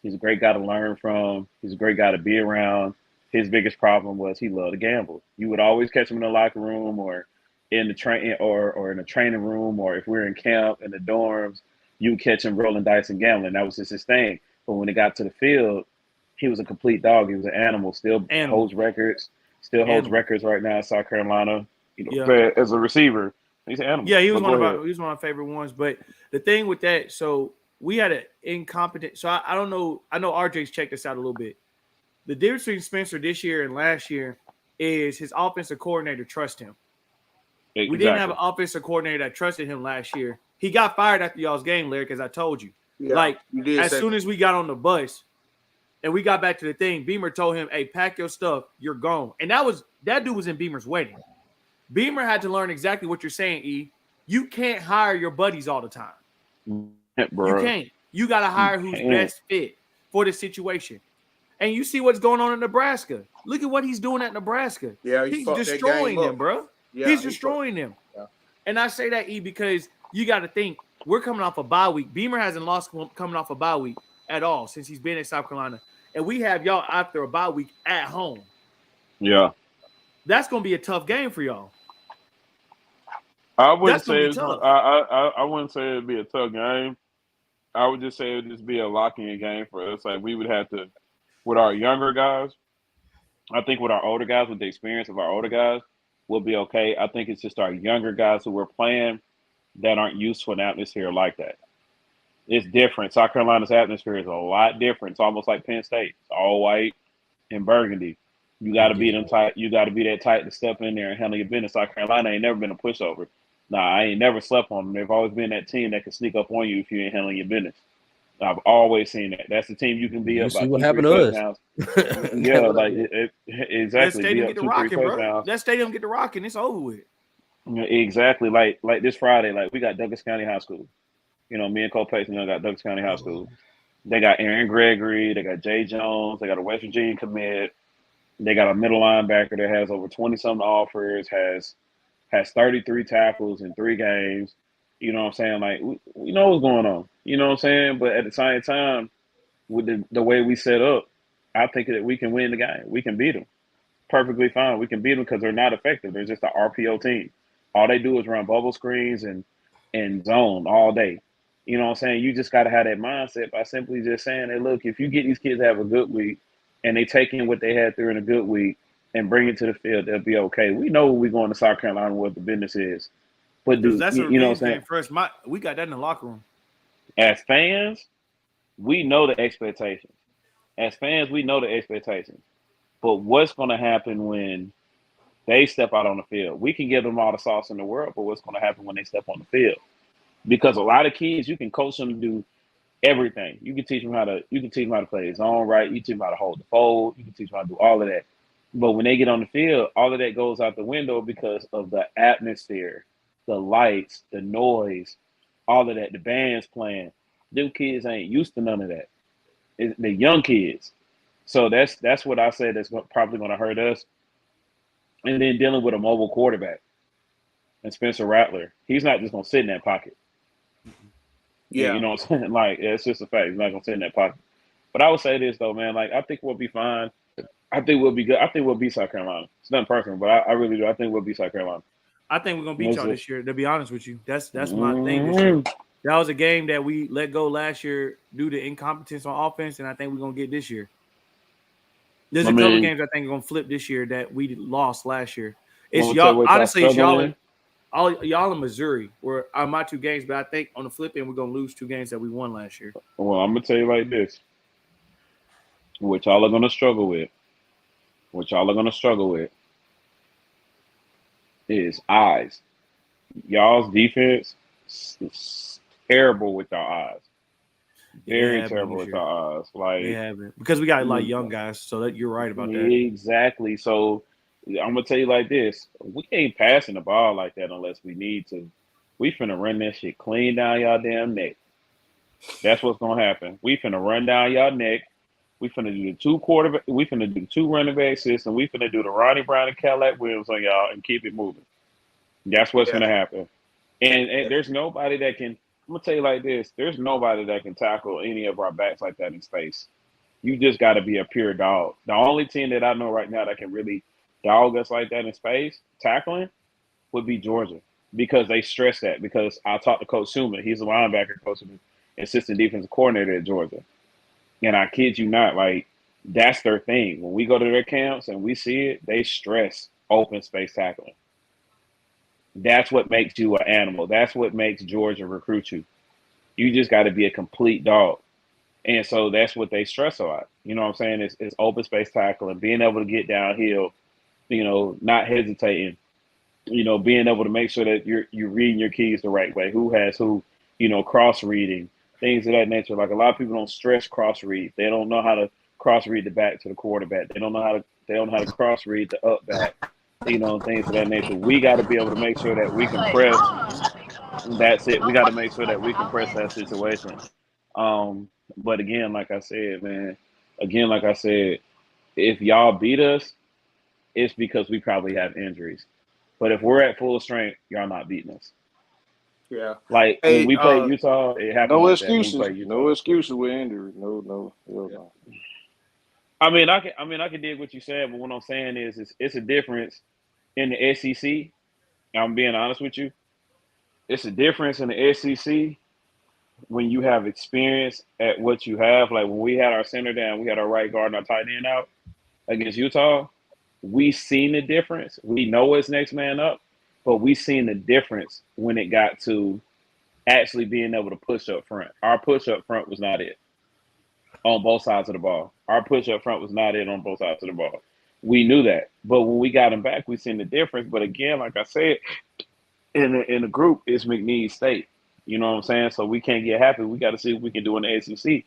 He's a great guy to learn from. He's a great guy to be around. His biggest problem was he loved to gamble. You would always catch him in the locker room or in the train or in the training room, or if we were in camp in the dorms, you would catch him rolling dice and gambling. That was just his thing. But when it got to the field, he was a complete dog. He was an animal. Still holds records. Still holds records right now in South Carolina. As a receiver, he's an animal. Yeah, he was one of my favorite ones. But the thing with that, so we had an incompetent. So I don't know. I know RJ's checked this out a little bit. The difference between Spencer this year and last year is his offensive coordinator trusts him. Exactly. We didn't have an offensive coordinator that trusted him last year. He got fired after y'all's game, Lyric, as I told you. Yeah, like you as soon as we got on the bus and we got back to the thing, Beamer told him, "Hey, pack your stuff. You're gone." And that dude was in Beamer's wedding. Beamer had to learn exactly what you're saying, E. You can't hire your buddies all the time. Bro. You can't. You got to hire who's best fit for the situation. And you see what's going on in Nebraska. Look at what he's doing at Nebraska. Yeah, he's destroying them, bro. Yeah, he's destroying them. Yeah. And I say that, E, because you got to think we're coming off a bye week. Beamer hasn't lost coming off a bye week at all since he's been in South Carolina. And we have y'all after a bye week at home. Yeah. That's going to be a tough game for y'all. I wouldn't say I wouldn't say it'd be a tough game. I would just say it'd just be a lock-in game for us. Like we would have to, with our younger guys. I think with our older guys, with the experience of our older guys, we'll be okay. I think it's just our younger guys who we're playing that aren't used to an atmosphere like that. It's different. South Carolina's atmosphere is a lot different. It's almost like Penn State. It's all white and burgundy. You got to be them tight. You got to be that tight to step in there and handle your business. South Carolina ain't never been a pushover. Nah, I ain't never slept on them. They've always been that team that can sneak up on you if you ain't handling your business. I've always seen that. That's the team you can be You up by see what 2-3 happened to us. touchdowns. Yeah, like exactly. That stadium Be get up to 2-3 rocking, bro. touchdowns. That stadium get to rocking. It's over with. Yeah, exactly. Like this Friday, like we got Douglas County High School. You know, me and Cole Payson got Douglas County High School. They got Aaron Gregory. They got Jay Jones. They got a West Virginia commit. They got a middle linebacker that has over 20-something offers, has 33 tackles in 3 games. You know what I'm saying? Like, we know what's going on. You know what I'm saying? But at the same time, with the way we set up, I think that we can win the game. We can beat them. Perfectly fine. We can beat them because they're not effective. They're just an RPO team. All they do is run bubble screens and zone all day. You know what I'm saying? You just got to have that mindset by simply just saying, hey, look, if you get these kids to have a good week and they take in what they had through in a good week and bring it to the field, they'll be okay. We know we're going to South Carolina what the business is. But that's you know what I'm saying? Game for us. We got that in the locker room. As fans, we know the expectations. As fans, we know the expectations. But what's going to happen when they step out on the field? We can give them all the sauce in the world, but what's going to happen when they step on the field? Because a lot of kids, you can coach them to do everything. You can teach them how to play his own right. You teach them how to hold the fold. You can teach them how to do all of that. But when they get on the field, all of that goes out the window because of the atmosphere, the lights, the noise, all of that, the band's playing. Them kids ain't used to none of that. The young kids. So that's what I said that's probably going to hurt us. And then dealing with a mobile quarterback and Spencer Rattler, he's not just going to sit in that pocket. Yeah, Yeah. you know what I'm saying? Like, it's just a fact. He's not going to sit in that pocket. But I would say this, though, man. Like, I think we'll be fine. I think we'll be good. I think we'll beat South Carolina. It's nothing personal, but I really do. I think we'll beat South Carolina. I think we're gonna beat y'all this year. To be honest with you, that's my thing this year. That was a game that we let go last year due to incompetence on offense, and I think we're gonna get this year. There's a couple games I think are gonna flip this year that we lost last year. It's y'all. Honestly, it's y'all. Y'all in Missouri were my 2 games, but I think on the flip end we're gonna lose 2 games that we won last year. Well, I'm gonna tell you like this: what y'all are gonna struggle with. What y'all are gonna struggle with is eyes. Y'all's defense is terrible with y'all eyes. Very terrible with y'all eyes. Like, they haven't, because we got a lot of young guys. So that you're right about that. Exactly. So I'm gonna tell you like this: we ain't passing the ball like that unless we need to. We finna run that shit clean down y'all damn neck. That's what's gonna happen. We finna run down y'all neck. We finna do the 2 quarterback. We finna do the 2 running back system. We finna do the Ronnie Brown and Cadillac Williams on y'all and keep it moving. That's what's gonna happen. And there's nobody that can. I'm gonna tell you like this: there's nobody that can tackle any of our backs like that in space. You just got to be a pure dog. The only team that I know right now that can really dog us like that in space, tackling, would be Georgia, because they stress that. Because I talked to Coach Schumann. He's a linebacker coach and assistant defensive coordinator at Georgia. And I kid you not, like, that's their thing. When we go to their camps and we see it, they stress open space tackling. That's what makes you an animal. That's what makes Georgia recruit you. You just got to be a complete dog. And so that's what they stress a lot. You know what I'm saying? It's open space tackling, being able to get downhill, not hesitating, being able to make sure that you're reading your keys the right way. Who has who, cross reading, things of that nature. Like, a lot of people don't stress cross read. They don't know how to cross read the back to the quarterback. They don't know how to cross read the up back, things of that nature. We got to be able to make sure that we can press. That's it. We got to make sure that we can press that situation. But again, like I said, man, if y'all beat us, it's because we probably have injuries. But if we're at full strength, y'all not beating us. Yeah. Like, when we play Utah, it happened. No like excuses. That. Utah. No excuses with injury. No. I mean, I can dig what you said, but what I'm saying is it's a difference in the SEC. I'm being honest with you. It's a difference in the SEC when you have experience at what you have. Like, when we had our center down, we had our right guard and our tight end out against Utah, we seen the difference. We know it's next man up, but we seen the difference when it got to actually being able to push up front. Our push up front was not it on both sides of the ball. Our push up front was not it on both sides of the ball. We knew that. But when we got him back, we seen the difference. But again, like I said, in the group, it's McNeese State. You know what I'm saying? So we can't get happy. We got to see what we can do in the ACC.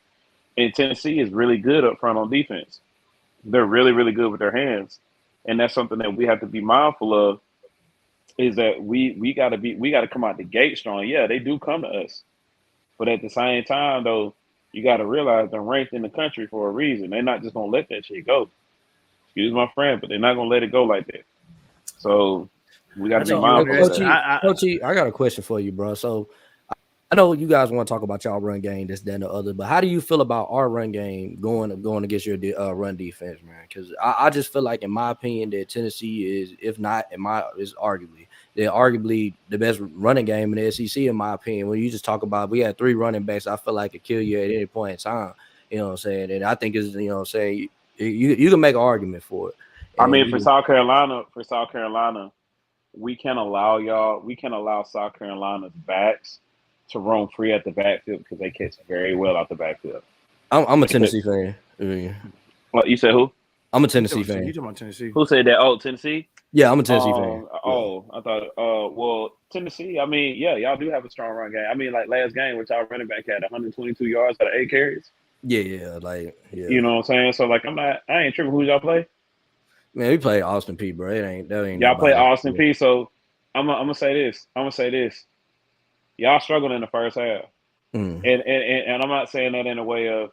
And Tennessee is really good up front on defense. They're really, really good with their hands. And that's something that we have to be mindful of, is that we got to come out the gate strong. Yeah, they do come to us. But at the same time, though, you got to realize they're ranked in the country for a reason. They're not just going to let that shit go. Excuse my friend, but they're not going to let it go like that. So we got to be mindful of that. Coach, I got a question for you, bro. So I know you guys want to talk about y'all run game, this, that, and the other, but how do you feel about our run game going against your run defense, man? Because I just feel like, in my opinion, that Tennessee is, if not, is arguably the best running game in the SEC, in my opinion. When you just talk about, we had 3 running backs, I feel like it kill you at any point in time. You know what I'm saying? And I think it's, you know what I'm saying, you can make an argument for it. And I mean, for South Carolina, we can't allow South Carolina's backs to roam free at the backfield, because they catch very well out the backfield. I'm a Tennessee fan. What, you said who? I'm a Tennessee fan. You talking about Tennessee? Who said that? Oh, Tennessee? Yeah, I'm a Tennessee fan. Oh, I thought, well, Tennessee, I mean, yeah, y'all do have a strong run game. I mean, like last game, which our running back had 122 yards out of 8 carries. Yeah. You know what I'm saying? So, like, I ain't tripping. Who y'all play? Man, we play Austin P, bro. That ain't y'all play Austin P. So I'm gonna say this. Y'all struggled in the first half. Mm. And I'm not saying that in a way of,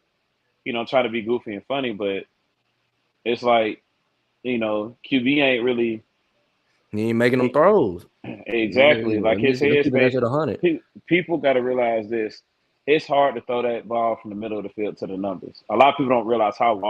trying to be goofy and funny, but it's like, QB ain't really He ain't making them throws. exactly like I'm his just keeping that headspace. to the 100. People got to realize this. It's hard to throw that ball from the middle of the field to the numbers. A lot of people don't realize how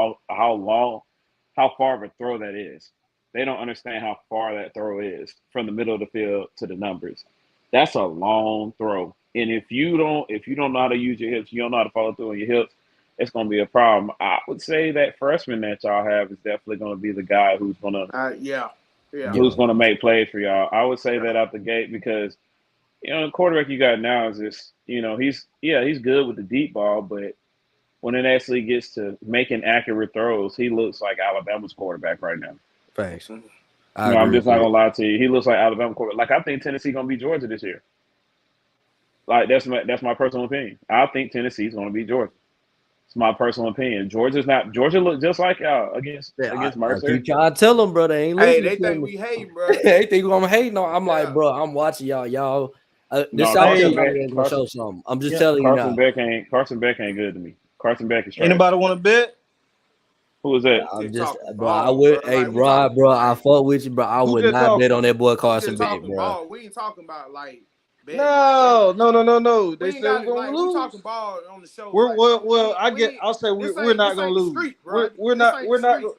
far of a throw that is. They don't understand how far that throw is from the middle of the field to the numbers. That's a long throw. And if you don't know how to use your hips, you don't know how to follow through on your hips, it's going to be a problem. I would say that freshman that y'all have is definitely going to be the guy who's going to Yeah. who's going to make plays for y'all. I would say Yeah. that out the gate because the quarterback you got now is just he's good with the deep ball, but when it actually gets to making accurate throws, he looks like Alabama's quarterback right now. Facts. Mhm. I I'm agree just with not that. gonna lie to you. He looks like Alabama quarterback. Like I think Tennessee gonna beat Georgia this year. Like that's my personal opinion. I think Tennessee's gonna beat Georgia. It's my personal opinion. Georgia looked just like y'all against Yeah, against I Mercer. keep trying to tell them, bro. They ain't Hey, listening they to think me. we hating, bro. They think I'm hating on. I'm like, Yeah. bro, I'm watching y'all. This No, South Hey, Carolina ain't gonna show something. I'm just yeah. telling you Carson now. Beck ain't good to me. Carson Beck is trash. Anybody want to bet? Who is that? I'm Just just, talking bro. I ball, bro. would, hey, Like we talking, bro. I like fuck with you, bro. I Who would just not bet talking? on that boy we Carson just Beck, talking bro. ball. We ain't talking about like betting like that. No. We They ain't said we're got it. gonna Like we talking lose. ball on the show. We're Like well. we I we get. ain't, I'll say we're not this gonna ain't the lose. street, bro. We're This not. ain't the We're not. street.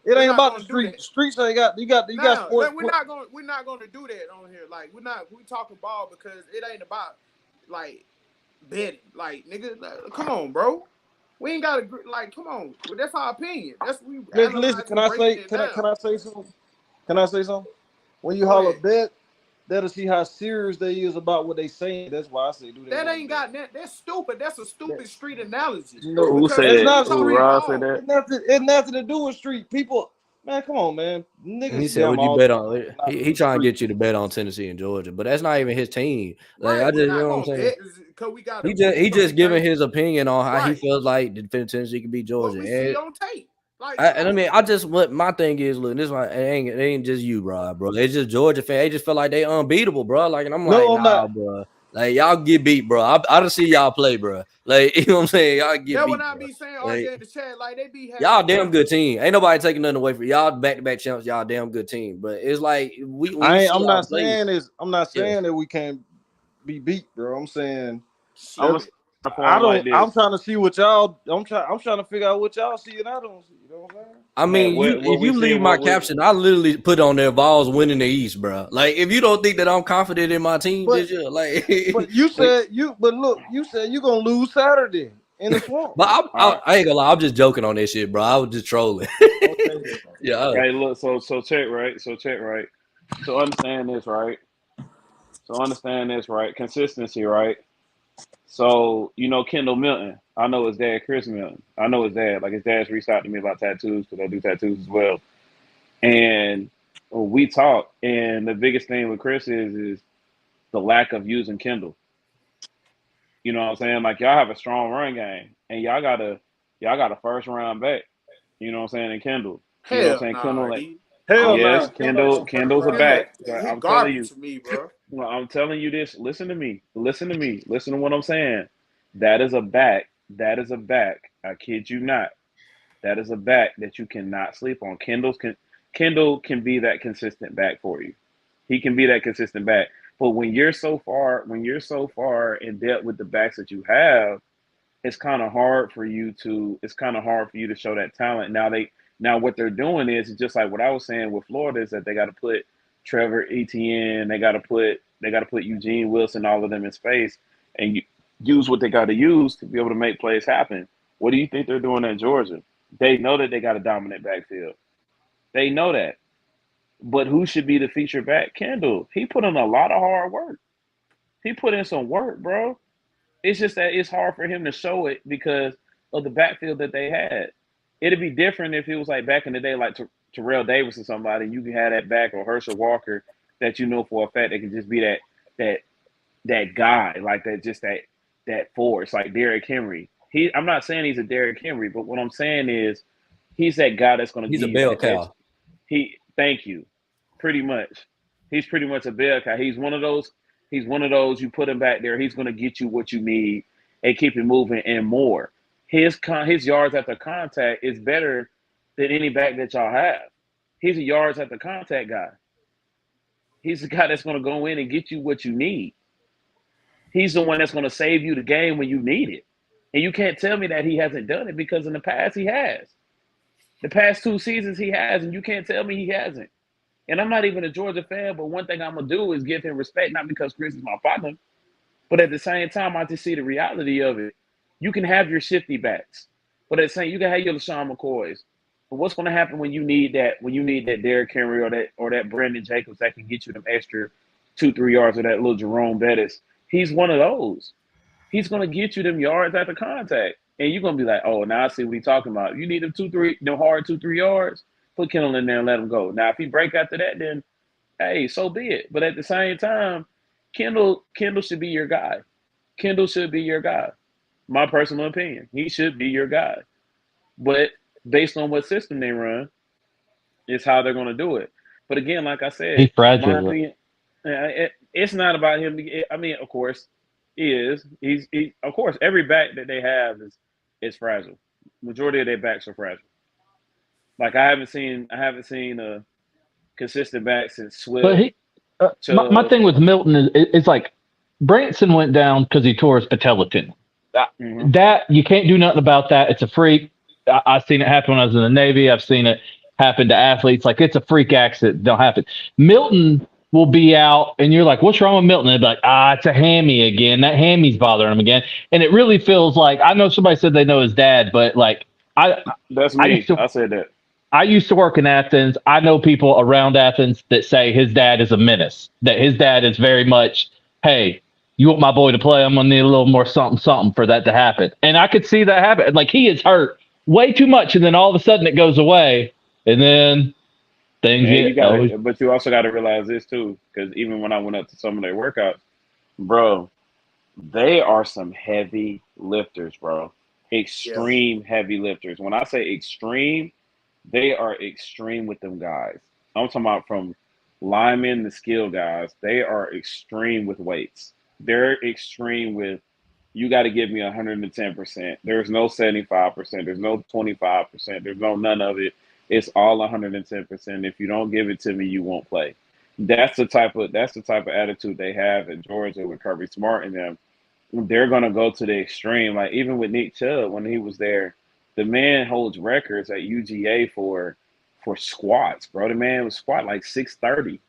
It We're ain't not about the gonna do street. that. The streets ain't got. You got Now, sports. we're not gonna do that on here. Like we talking ball because it ain't about like betting. Like nigga, come on, bro. We ain't got to like. Come on, well, that's our opinion. That's we Listen. Can analyzing, I breaking say? it Can down. I say something? Can I say something? When you Go holler ahead. bet, that'll see how serious they is about what they saying. That's why I say do they That want to ain't bet? got that. That's stupid. That's a That, stupid street analogy no, Who because said? it's nigga, we not Who talking street. Rob said ball. that? It's nothing to do with street people. Man, come on, man. And Niggas he said, scam "Would you all bet the time. on?" Not He trying to street. get you to bet on Tennessee and Georgia, but that's not even his team. Like Right. I We're just, you not know what I'm gonna saying. bet because we got to He because just we giving think his opinion on how he right feels like Tennessee could beat what Georgia. we see And on tape. Like, come I on. mean, I just what my thing is, look, this one it ain't just you, bro. It's just Georgia fan. They just feel like they unbeatable, bro. Like, and I'm like, No, I'm not. nah, bro. Like, y'all get beat, bro. I don't see y'all play, bro. Like, you know what I'm saying? Y'all get That would beat, not bro. be saying Like, RJ in the chat. Like they be having y'all damn fun. good team. Ain't nobody taking nothing away from y'all. Back to back champs. Y'all damn good team. But it's like when you see I'm y'all not play, saying this. I'm not yeah. saying that we can't be beat, bro. I'm saying I'm gonna that Shit. start for I him like don't. I'm this. trying to see what y'all. I'm trying to figure out what y'all see and I don't see. You know what I'm saying? I Hey, mean, what if we you see, leave my what we caption, I literally put on there Vols winning the East, bro. Like, if you don't think that I'm confident in my team But this year, like, you like, said you. But look, you said you gonna lose Saturday in the swamp. but all right. I ain't gonna lie, I'm just joking on this shit, bro. I was just trolling. Okay. Yeah, Hey, look. So check right. So check right. So understand this right. So understand this right. Consistency right. So Kendall Milton. I know his dad, Chris Milton. I know his dad. Like his dad's reached out to me about tattoos because I do tattoos as well. And we talk. And the biggest thing with Chris is the lack of using Kendall. You know what I'm saying? Like y'all have a strong run game, and y'all got a first round back. You know what I'm saying? And Kendall. You know what Hell I'm saying? nah, Kendall. Like, D. I Hell don't yes, nah. think Kendall ain't Kendall. no first Kendall's a round Kendall. back. back. But He I'm telling garbage you. to me, bro. Well, I'm telling you this. Listen to me. Listen to me. Listen to what I'm saying. That is a back. That is a back. I kid you not. That is a back that you cannot sleep on. Kendall can be that consistent back for you. He can be that consistent back. But when you're so far in depth with the backs that you have, it's kind of hard for you to show that talent. Now what they're doing is just like what I was saying with Florida is that they got to put Trevor Etienne, they got to put Eugene Wilson, all of them in space, and use what they got to use to be able to make plays happen. What do you think they're doing at Georgia? They know that they got a dominant backfield. They know that. But who should be the feature back? Kendall. He put in a lot of hard work. He put in some work, bro. It's just that it's hard for him to show it because of the backfield that they had. It'd be different if it was like back in the day, like Terrell Davis or somebody. You can have that back or Herschel Walker that you know for a fact they can just be that that guy, like that, just that force, like Derrick Henry. I'm not saying he's a Derrick Henry, but what I'm saying is he's that guy that's going to he's give a you bell that edge. cow. Thank you, pretty much. He's pretty much a bell cow. He's one of those. You put him back there. He's going to get you what you need. and keep it moving and more. His yards after contact is better than any back that y'all have. He's a yards after contact guy. He's the guy that's going to go in and get you what you need. He's the one that's going to save you the game when you need it. And you can't tell me that he hasn't done it, because in the past he has. The past 2 seasons he has, and you can't tell me he hasn't. And I'm not even a Georgia fan, but one thing I'm going to do is give him respect, not because Chris is my partner, but at the same time, I just see the reality of it. You can have your shifty backs, but at the same, you can have your LaShawn McCoys. But what's going to happen when you need that? When you need that Derrick Henry or that Brandon Jacobs that can get you them extra 2-3 yards, or that little Jerome Bettis? He's one of those. He's going to get you them yards after contact, and you're going to be like, oh, now I see what he's talking about. You need them 2-3, them hard 2-3 yards. Put Kendall in there and let him go. Now, if he break after that, then hey, so be it. But at the same time, Kendall should be your guy. Kendall should be your guy. My personal opinion. He should be your guy. But based on what system they run, it's how they're going to do it. But again, like I said, He's fragile. my opinion, it's not about him. I mean, of course, he is. Of course, every back that they have is fragile. Majority of their backs are fragile. Like I haven't seen a consistent back since Swift. But my thing with Milton is like Branson went down because he tore his patella tendon. That you can't do nothing about that. It's a freak. I've seen it happen when I was in the Navy. I've seen it happen to athletes. Like it's a freak accident. Don't happen. Milton will be out, and you're like, "What's wrong with Milton?" And they'll be like, "It's a hammy again. That hammy's bothering him again." And it really feels like I know somebody said they know his dad, but like that's me. I said that. I used to work in Athens. I know people around Athens that say his dad is a menace, that his dad is very much, hey, you want my boy to play? I'm going to need a little more something for that to happen. And I could see that happen. Like he is hurt way too much, and then all of a sudden it goes away, and then things get... But you also got to realize this too, because even when I went up to some of their workouts, bro, they are some heavy lifters, bro. Extreme heavy lifters. When I say extreme, they are extreme with them guys. I'm talking about from linemen to skill guys. They are extreme with weights. They're extreme with, you got to give me 110%. There's no 75%. There's no 25%. There's no none of it. It's all 110%. If you don't give it to me, you won't play. That's the type of attitude they have in Georgia with Kirby Smart and them. They're gonna go to the extreme. Like even with Nick Chubb when he was there, the man holds records at UGA for squats, bro. The man was squat like 630.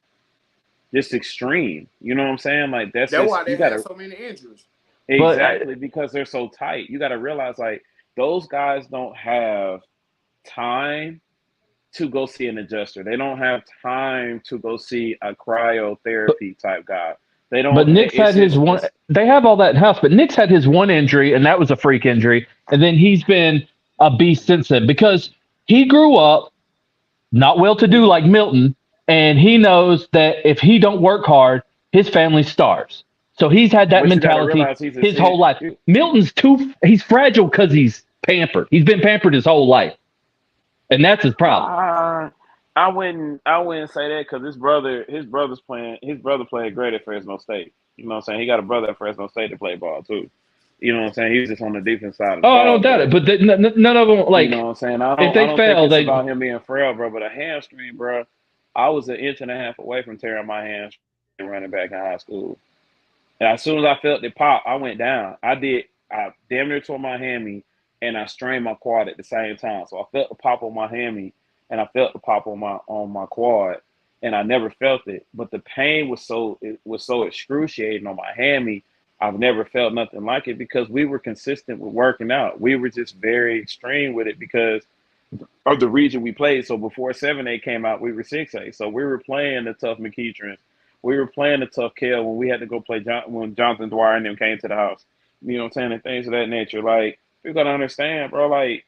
Just extreme. You know what I'm saying? Like that's why they have so many injuries. Exactly, because they're so tight. You got to realize like those guys don't have time to go see an adjuster. They don't have time to go see a cryotherapy type guy. They don't. But Nick's had his one. They have all that in house, but Nick's had his one injury, and that was a freak injury. And then he's been a beast since then because he grew up not well-to-do like Milton, and he knows that if he don't work hard, his family starves. So he's had that mentality his whole life. Milton's he's fragile because he's pampered. He's been pampered his whole life, and that's his problem. I wouldn't say that because his brother played great at Fresno State. You know what I'm saying? He got a brother at Fresno State to play ball too. You know what I'm saying? He's just on the defense side of the ball. I don't doubt it, but none of them like. You know what I'm saying? If they fail, it's about him being frail, bro. But a hamstring, bro. I was an inch and a half away from tearing my hamstring running back in high school. And as soon as I felt it pop, I went down. I damn near tore my hammy, and I strained my quad at the same time. So I felt the pop on my hammy, and I felt the pop on my quad, and I never felt it. But the pain was so excruciating on my hammy. I've never felt nothing like it because we were consistent with working out. We were just very extreme with it because of the region we played. So before 7A came out, we were 6A. So we were playing the tough McEatrons. We were playing the tough Kell when we had to go play when Jonathan Dwyer and them came to the house. You know what I'm saying? And things of that nature. Like, you got to understand, bro, like,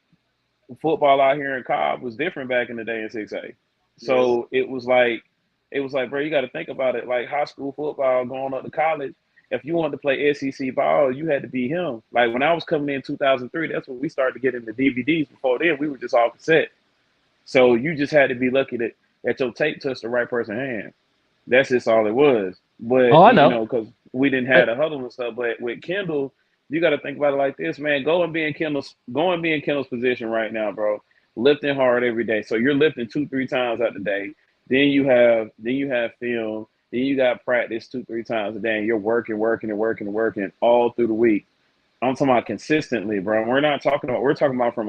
football out here in Cobb was different back in the day in 6A. So it was like, bro, you got to think about it. Like high school football going up to college, if you wanted to play SEC ball, you had to be him. Like when I was coming in 2003, that's when we started to get into DVDs. Before then, we were just all cassette. So you just had to be lucky that your tape touched the right person's hand. That's just all it was. But I know. Because we didn't have the huddle and stuff. But with Kendall, You got to think about it like this, man. Go and be in Kendall's position right now, bro. Lifting hard every day. So you're lifting 2-3 times out the day. Then you have film. Then you got practice 2-3 times a day, and you're working all through the week. I'm talking about consistently, bro. We're talking about from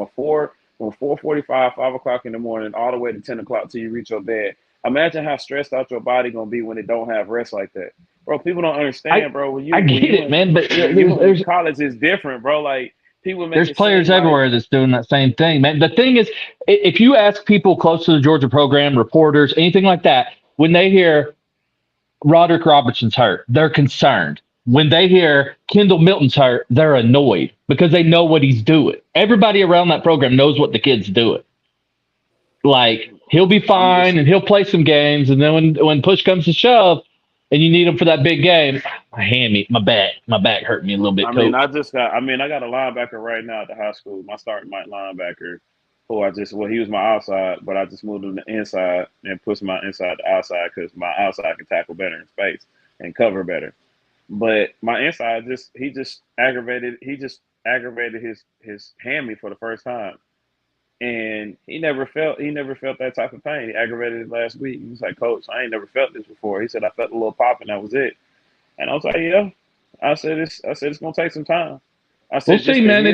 4:45, 5 o'clock in the morning, all the way to 10 o'clock till you reach your bed. Imagine how stressed out your body gonna be when it don't have rest like that, bro. People don't understand, bro. I get it, man, but when you in college, it's different, bro. Like people make there's it players seem like everywhere that's doing that same thing, man. The thing is, if you ask people close to the Georgia program, reporters, anything like that, when they hear Roderick Robertson's hurt, they're concerned. When they hear Kendall Milton's hurt, they're annoyed because they know what he's doing. Everybody around that program knows what the kid's doing. Like, he'll be fine and he'll play some games, and then when push comes to shove and you need him for that big game, my back hurt me a little bit. I mean, I got a linebacker right now at the high school. My starting linebacker, he was my outside, but I just moved him to inside and pushed my inside to outside because my outside can tackle better in space and cover better. But my inside he just aggravated his hammy for the first time. And he never felt that type of pain. He aggravated it last week. He was like, "Coach, I ain't never felt this before." He said, "I felt a little pop and that was it." And I was like, "Yeah." I said it's gonna take some time. I said, we'll see, man.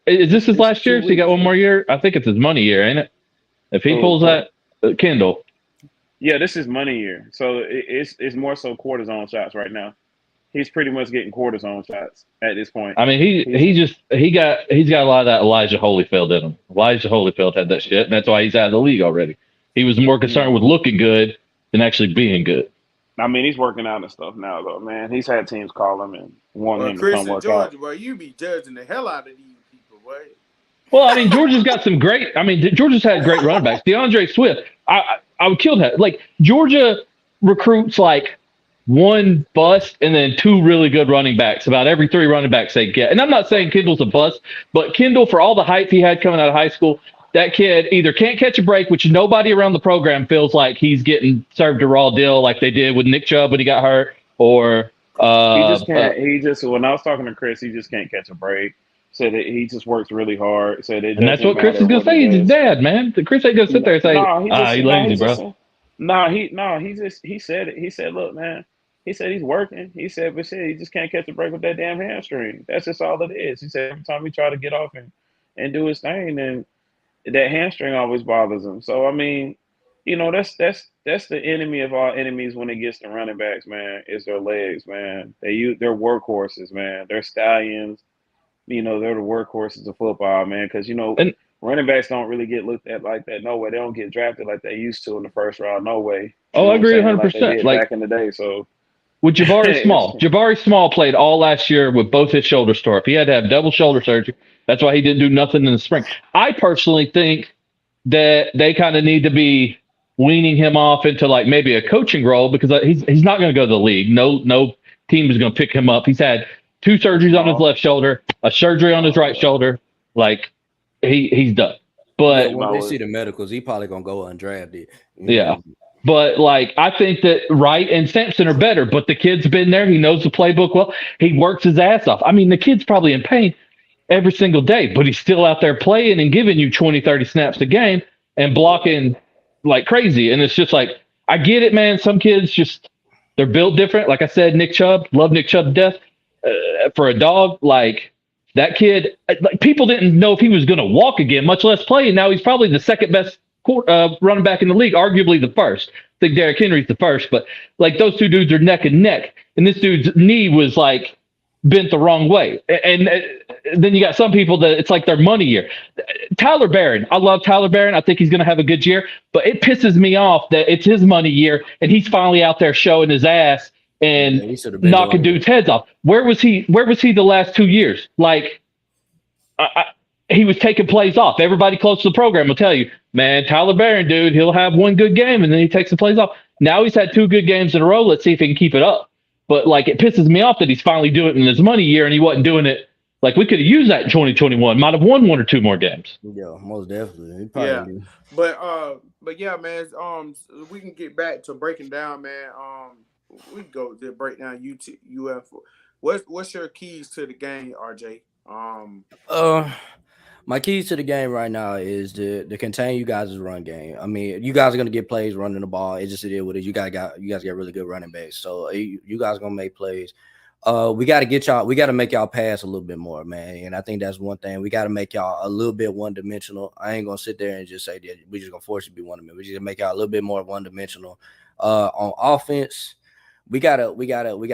Is this his last year? So he got one more year? I think it's his money year, ain't it? If he pulls that Kendall. Yeah, this is money year. So it's more so cortisone shots right now. He's pretty much getting cortisone shots at this point. I mean, he's got a lot of that Elijah Holyfield in him. Elijah Holyfield had that shit, and that's why he's out of the league already. He was more concerned with looking good than actually being good. I mean, he's working out and stuff now, though, man. He's had teams call him and want him to Chris come work Georgia, out. boy, you be judging the hell out of these people, boy. Well, I mean, Georgia's got some great. I mean, Georgia's had great running backs. DeAndre Swift, I would kill that. Like, Georgia recruits like one bust and then two really good running backs about every 3 running backs they get. And I'm not saying Kendall's a bust, but Kendall, for all the hype he had coming out of high school, that kid either can't catch a break, which nobody around the program feels like he's getting served a raw deal like they did with Nick Chubb when he got hurt, or he just can't. When I was talking to Chris, he just can't catch a break. Said that he just works really hard. Said it, and that's what Chris is gonna say. He's his dad, man. Chris ain't gonna sit there and say, "He's lazy, bro." He said it. He said, "Look, man." He said he's working. He said, but shit, he just can't catch a break with that damn hamstring. That's just all it is. He said every time he try to get off and do his thing, then that hamstring always bothers him. So I mean, that's the enemy of all enemies when it gets to running backs, man, is their legs, man. They're workhorses, man. They're stallions. They're the workhorses of football, man, because running backs don't really get looked at like that. No way. They don't get drafted like they used to in the first round. No way. I agree 100%. Like back in the day. So with Jabari Small played all last year with both his shoulders tore up. He had to have double shoulder surgery. That's why he didn't do nothing in the spring. I personally think that they kind of need to be weaning him off into like maybe a coaching role because he's not going to go to the league. No team is going to pick him up. He's had 2 surgeries on his left shoulder, a surgery on his right shoulder. Like he's done. But when they see the medicals, he probably gonna go undrafted. Yeah. But like I think that Wright and Sampson are better, but the kid's been there. He knows the playbook well. He works his ass off. I mean, the kid's probably in pain every single day, but he's still out there playing and giving you 20, 30 snaps a game and blocking like crazy. And it's just like, I get it, man. Some kids just, they're built different. Like I said, Nick Chubb, love Nick Chubb to death. For a dog, like that kid, like people didn't know if he was going to walk again, much less play. And now he's probably the second best running back in the league, arguably the first. I think Derrick Henry's the first, but like those two dudes are neck and neck. And this dude's knee was like bent the wrong way. And then you got some people that it's like their money year. Tyler Barron, I love Tyler Barron. I think he's going to have a good year, but it pisses me off that it's his money year and he's finally out there showing his ass and knocking dudes' heads off. Where was he the last 2 years? Like, he was taking plays off. Everybody close to the program will tell you, man, Tyler Barron, dude, he'll have one good game and then he takes the plays off. Now he's had 2 good games in a row. Let's see if he can keep it up. But like, it pisses me off that he's finally doing it in his money year and he wasn't doing it. Like, we could have used that in 2021. Might have won 1 or 2 more games. Yeah, most definitely. Yeah, but yeah, man. We can get back to breaking down, man. We go to break down UF What's your keys to the game, RJ? My keys to the game right now is to contain you guys' run game. I mean, you guys are gonna get plays running the ball. It just is what it is. You guys got really good running backs, so you guys gonna make plays. We got to get y'all. We got to make y'all pass a little bit more, man. And I think that's one thing. We got to make y'all a little bit one dimensional. I ain't gonna sit there and just say that we just gonna force you to be one dimensional. We just gonna make y'all a little bit more one dimensional. On offense, we gotta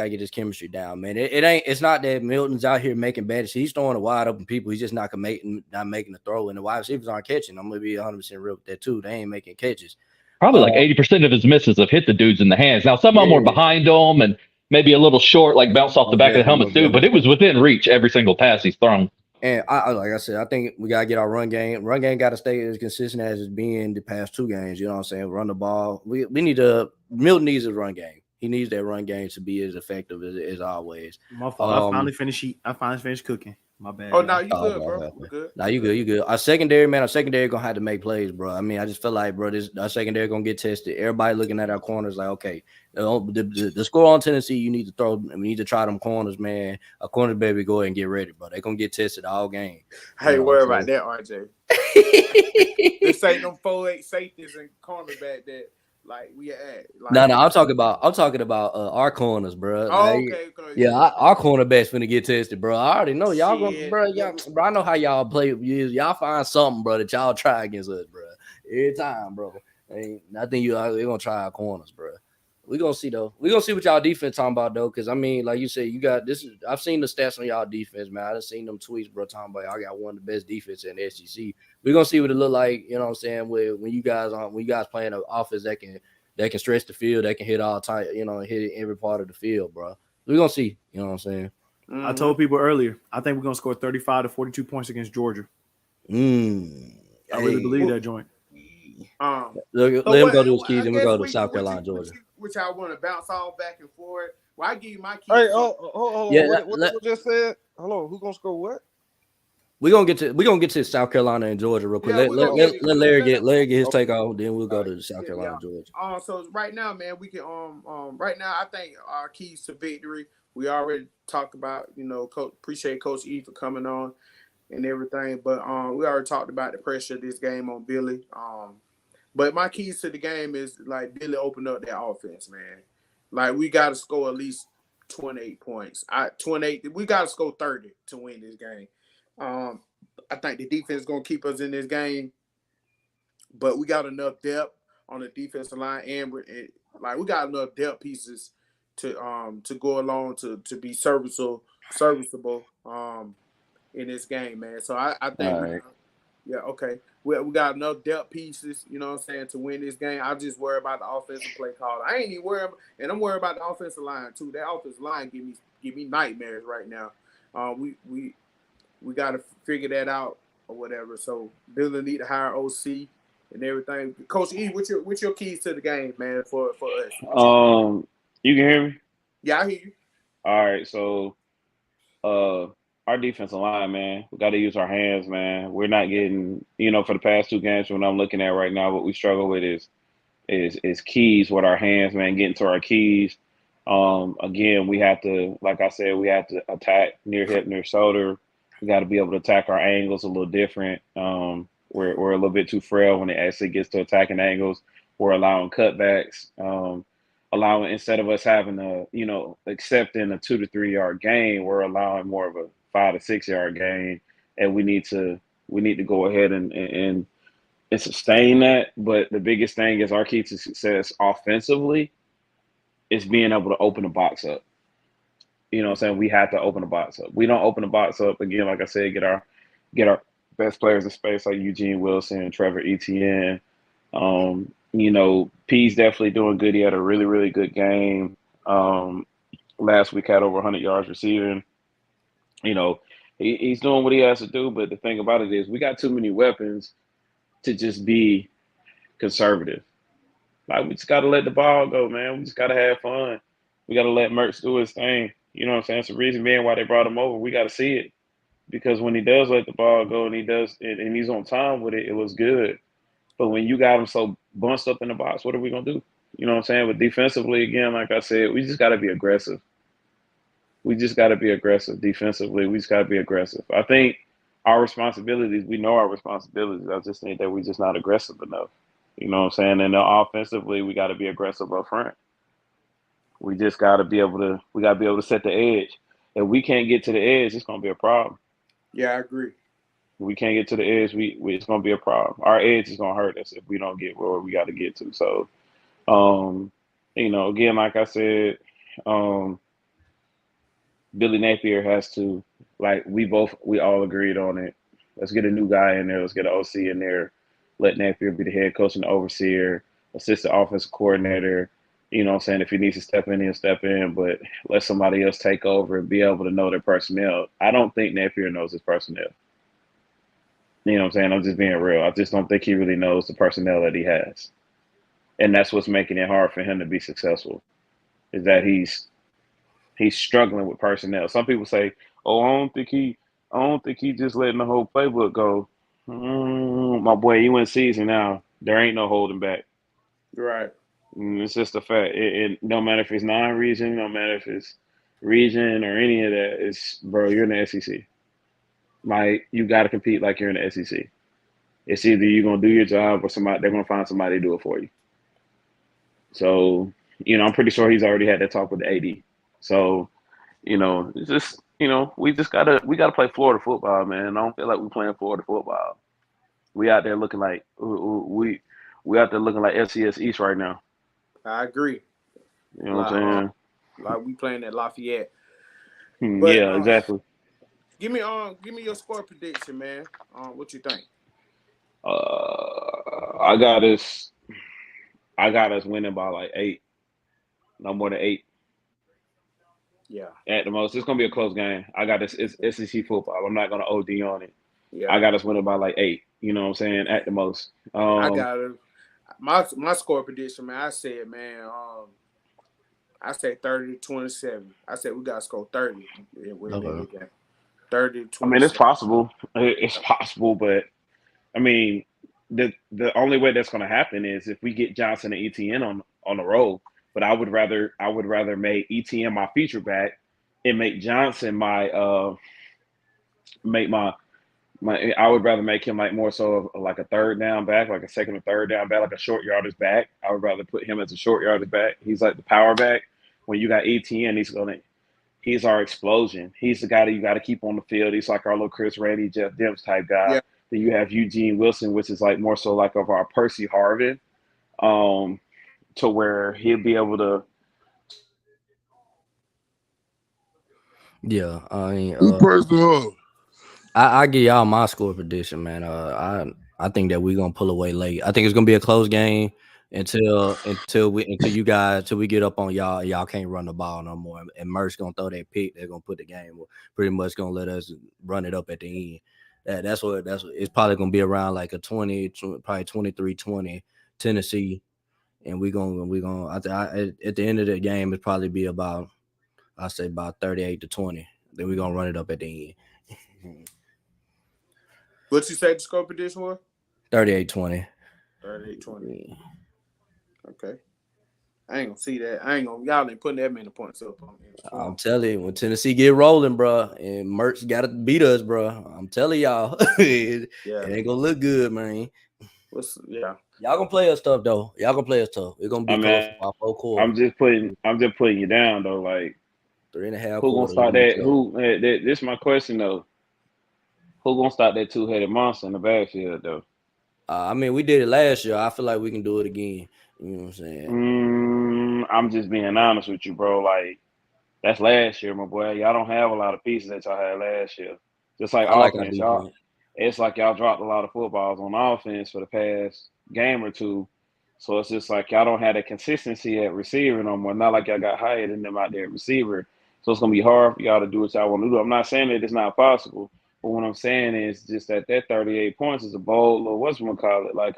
get this chemistry down, man. It's not that Milton's out here making bad decisions. He's throwing a wide open people. He's just not making the throw, and the wide receivers aren't catching. I'm gonna be 100% real with that too. They ain't making catches. Probably like 80% of his misses have hit the dudes in the hands. Now some of them were behind him and maybe a little short, like bounced off the back of the helmet too. But it was within reach every single pass he's thrown. And like I said, I think we gotta get our run game. Run game got to stay as consistent as it's been the past 2 games. You know what I'm saying? Run the ball. We need to. Milton needs a run game. He needs that run game to be as effective as always. My fault. I finally finished cooking. My bad. Oh, no, you good, bro. We're good. No, you good. You good. Our secondary gonna have to make plays, bro. I mean, I just feel like, bro, our secondary gonna get tested. Everybody looking at our corners like, okay, the score on Tennessee, you need to throw. We need to try them corners, man. A corner baby, go ahead and get ready, bro. They gonna get tested all game. I ain't worried about that, RJ. This ain't them 4-8 safeties and cornerback that. Like we at like, no, I'm talking about our corners, bro. Oh, like, okay. Yeah, our cornerbacks finna get tested, bro. I already know y'all gonna, bro. Bro, I know how y'all play. Y'all find something, bro, that y'all try against us, bro. Every time, bro. I think they're gonna try our corners, bro. We gonna see though. We gonna see what y'all defense talking about though, because I mean, like you said, you got this. I've seen the stats on y'all defense, man. I've seen them tweets, bro, talking about y'all got one of the best defense in the SEC. We gonna see what it look like. You know what I'm saying? When you guys playing an offense that can stretch the field, that can hit all time, hit every part of the field, bro. We gonna see. You know what I'm saying? Mm-hmm. I told people earlier, I think we're gonna score 35 to 42 points against Georgia. I really believe that joint. Let him go to his keys and we go to South Carolina, Georgia. Which I want to bounce all back and forth. Well, I give you my keys. Hey, hold on. Yeah, what just said? Hello, who gonna score what? We're gonna get to South Carolina and Georgia real quick. Yeah, let Larry get his take off, then we'll go to South Carolina, Georgia. So right now, man, we can right now I think our keys to victory. We already talked about, Coach, appreciate Coach E for coming on and everything, but we already talked about the pressure of this game on Billy. But my keys to the game is like Billy opened up that offense, man. Like we got to score at least 28 points. 28. We got to score 30 to win this game. I think the defense is gonna keep us in this game, but we got enough depth on the defensive line, and we got enough depth pieces to go along to be serviceable in this game, man. So I think we got enough depth pieces, you know what I'm saying, to win this game. I just worry about the offensive play call. I ain't even worried, and I'm worried about the offensive line too. That offensive line give me nightmares right now. We got to figure that out or whatever. So Billy need to hire OC and everything. Coach E, what's your keys to the game, man, for us? You can hear me? Yeah, I hear you. All right, so our defensive line, man, we got to use our hands, man. We're not getting, for the past 2 games, what I'm looking at right now, what we struggle with is keys with our hands, man, getting to our keys. Again, we have to, like I said, we have to attack near hip, near shoulder. We got to be able to attack our angles a little different. We're a little bit too frail when it actually gets to attacking angles. We're allowing cutbacks, instead of us having accepting a 2 to 3 yard gain, we're allowing more of a 5 to 6 yard gain, and we need to go ahead and sustain that. But the biggest thing is our key to success offensively is being able to open the box up. You know what I'm saying? We have to open the box up. We don't open the box up, again, like I said, get our best players in space like Eugene Wilson, Trevor Etienne. P's definitely doing good. He had a really, really good game. Last week had over 100 yards receiving. He's doing what he has to do, but the thing about it is we got too many weapons to just be conservative. Like, we just got to let the ball go, man. We just got to have fun. We got to let Mertz do his thing. You know what I'm saying? It's the reason being why they brought him over. We got to see it, because when he does let the ball go and he's on time with it, it was good. But when you got him so bunched up in the box, what are we going to do? You know what I'm saying? But defensively, again, like I said, we just got to be aggressive. We just got to be aggressive defensively. We just got to be aggressive. I think our responsibilities, we know our responsibilities. I just think that we're just not aggressive enough. You know what I'm saying? And then offensively, we got to be aggressive up front. We just got to be able to. We got to be able to set the edge. If we can't get to the edge, it's gonna be a problem. Yeah, I agree. If we can't get to the edge, we it's gonna be a problem. Our edge is gonna hurt us if we don't get where we got to get to. So, um, again, like I said, um, Billy Napier has to, like, we all agreed on it. Let's get a new guy in there. Let's get an OC in there. Let Napier be the head coach and the overseer, assistant offensive coordinator. You know what I'm saying? If he needs to step in, he'll step in, but let somebody else take over and be able to know their personnel. I don't think Napier knows his personnel. You know what I'm saying? I'm just being real. I just don't think he really knows the personnel that he has. And that's what's making it hard for him to be successful, is that he's struggling with personnel. Some people say, "Oh, I don't think he just letting the whole playbook go." My boy, you in season now. There ain't no holding back. Right. It's just a fact. It no matter if it's non-region, no matter if it's region or any of that. It's, bro, you're in the SEC. Like, you got to compete like you're in the SEC. It's either you're gonna do your job or they're gonna find somebody to do it for you. So, I'm pretty sure he's already had that talk with the AD. So, it's just, we gotta play Florida football, man. I don't feel like we're playing Florida football. We out there looking like we out there looking like FCS East right now. I agree. You know what I'm saying? Like we playing at Lafayette. But Yeah, exactly. give me your score prediction, man. What you think? I got us winning by like 8. No more than 8. Yeah. At the most. It's gonna be a close game. I got this. It's SEC football. I'm not gonna OD on it. Yeah. I got us winning by like 8. You know what I'm saying? At the most. I got it. My score prediction, man. I said, man. I say 30-27. I said we gotta score 30 and win that big game. 30-27. I mean, it's possible. It's possible, but I mean, the only way that's gonna happen is if we get Johnson and ETN on the roll. But I would rather make ETN my feature back and make Johnson my I would rather make him like more so of like a third down back, like a second or third down back, like a short yardage back. I would rather put him as a short yardage back. He's like the power back. When you got ETN, he's our explosion. He's the guy that you got to keep on the field. He's like our little Chris Randy, Jeff Demps type guy. Yeah. Then you have Eugene Wilson, which is like more so like of our Percy Harvin, to where he'll be able to. Yeah, I mean, Who pressed the hub? I give y'all my score prediction, man. I think that we're gonna pull away late. I think it's gonna be a close game until we get up on y'all. Y'all can't run the ball no more. And Merck's gonna throw that pick. They're gonna put the game. Pretty much gonna let us run it up at the end. That's what it's probably gonna be around like a 20 probably 23-20 Tennessee. And we're gonna at the end of the game it's probably be about, I say about 38-20. Then we're gonna run it up at the end. What you say the score prediction was? 38-20. 38-20. Okay. I ain't gonna see that. Y'all ain't putting that many points up on me. I'm telling you, when Tennessee get rolling, bro, and Mertz got to beat us, bro. I'm telling y'all, it ain't gonna look good, man. Y'all gonna play us tough though. Y'all gonna play us tough. It's gonna be close to our full quarter. I'm just putting you down though. Like 3.5 who gonna quarters. start that? This is my question though. Who gonna start that 2-headed monster in the backfield though? I mean, we did it last year. I feel like we can do it again. You know what I'm saying? I'm just being honest with you, bro. Like, that's last year, my boy. Y'all don't have a lot of pieces that y'all had last year. Just like offense, y'all. It's like y'all dropped a lot of footballs on offense for the past game or two. So it's just like y'all don't have the consistency at receiver no more. Not like y'all got hired and them out there at receiver. So it's gonna be hard for y'all to do what y'all want to do. I'm not saying that it's not possible, but what I'm saying is just that 38 points is a bold little whatchamacallit. Like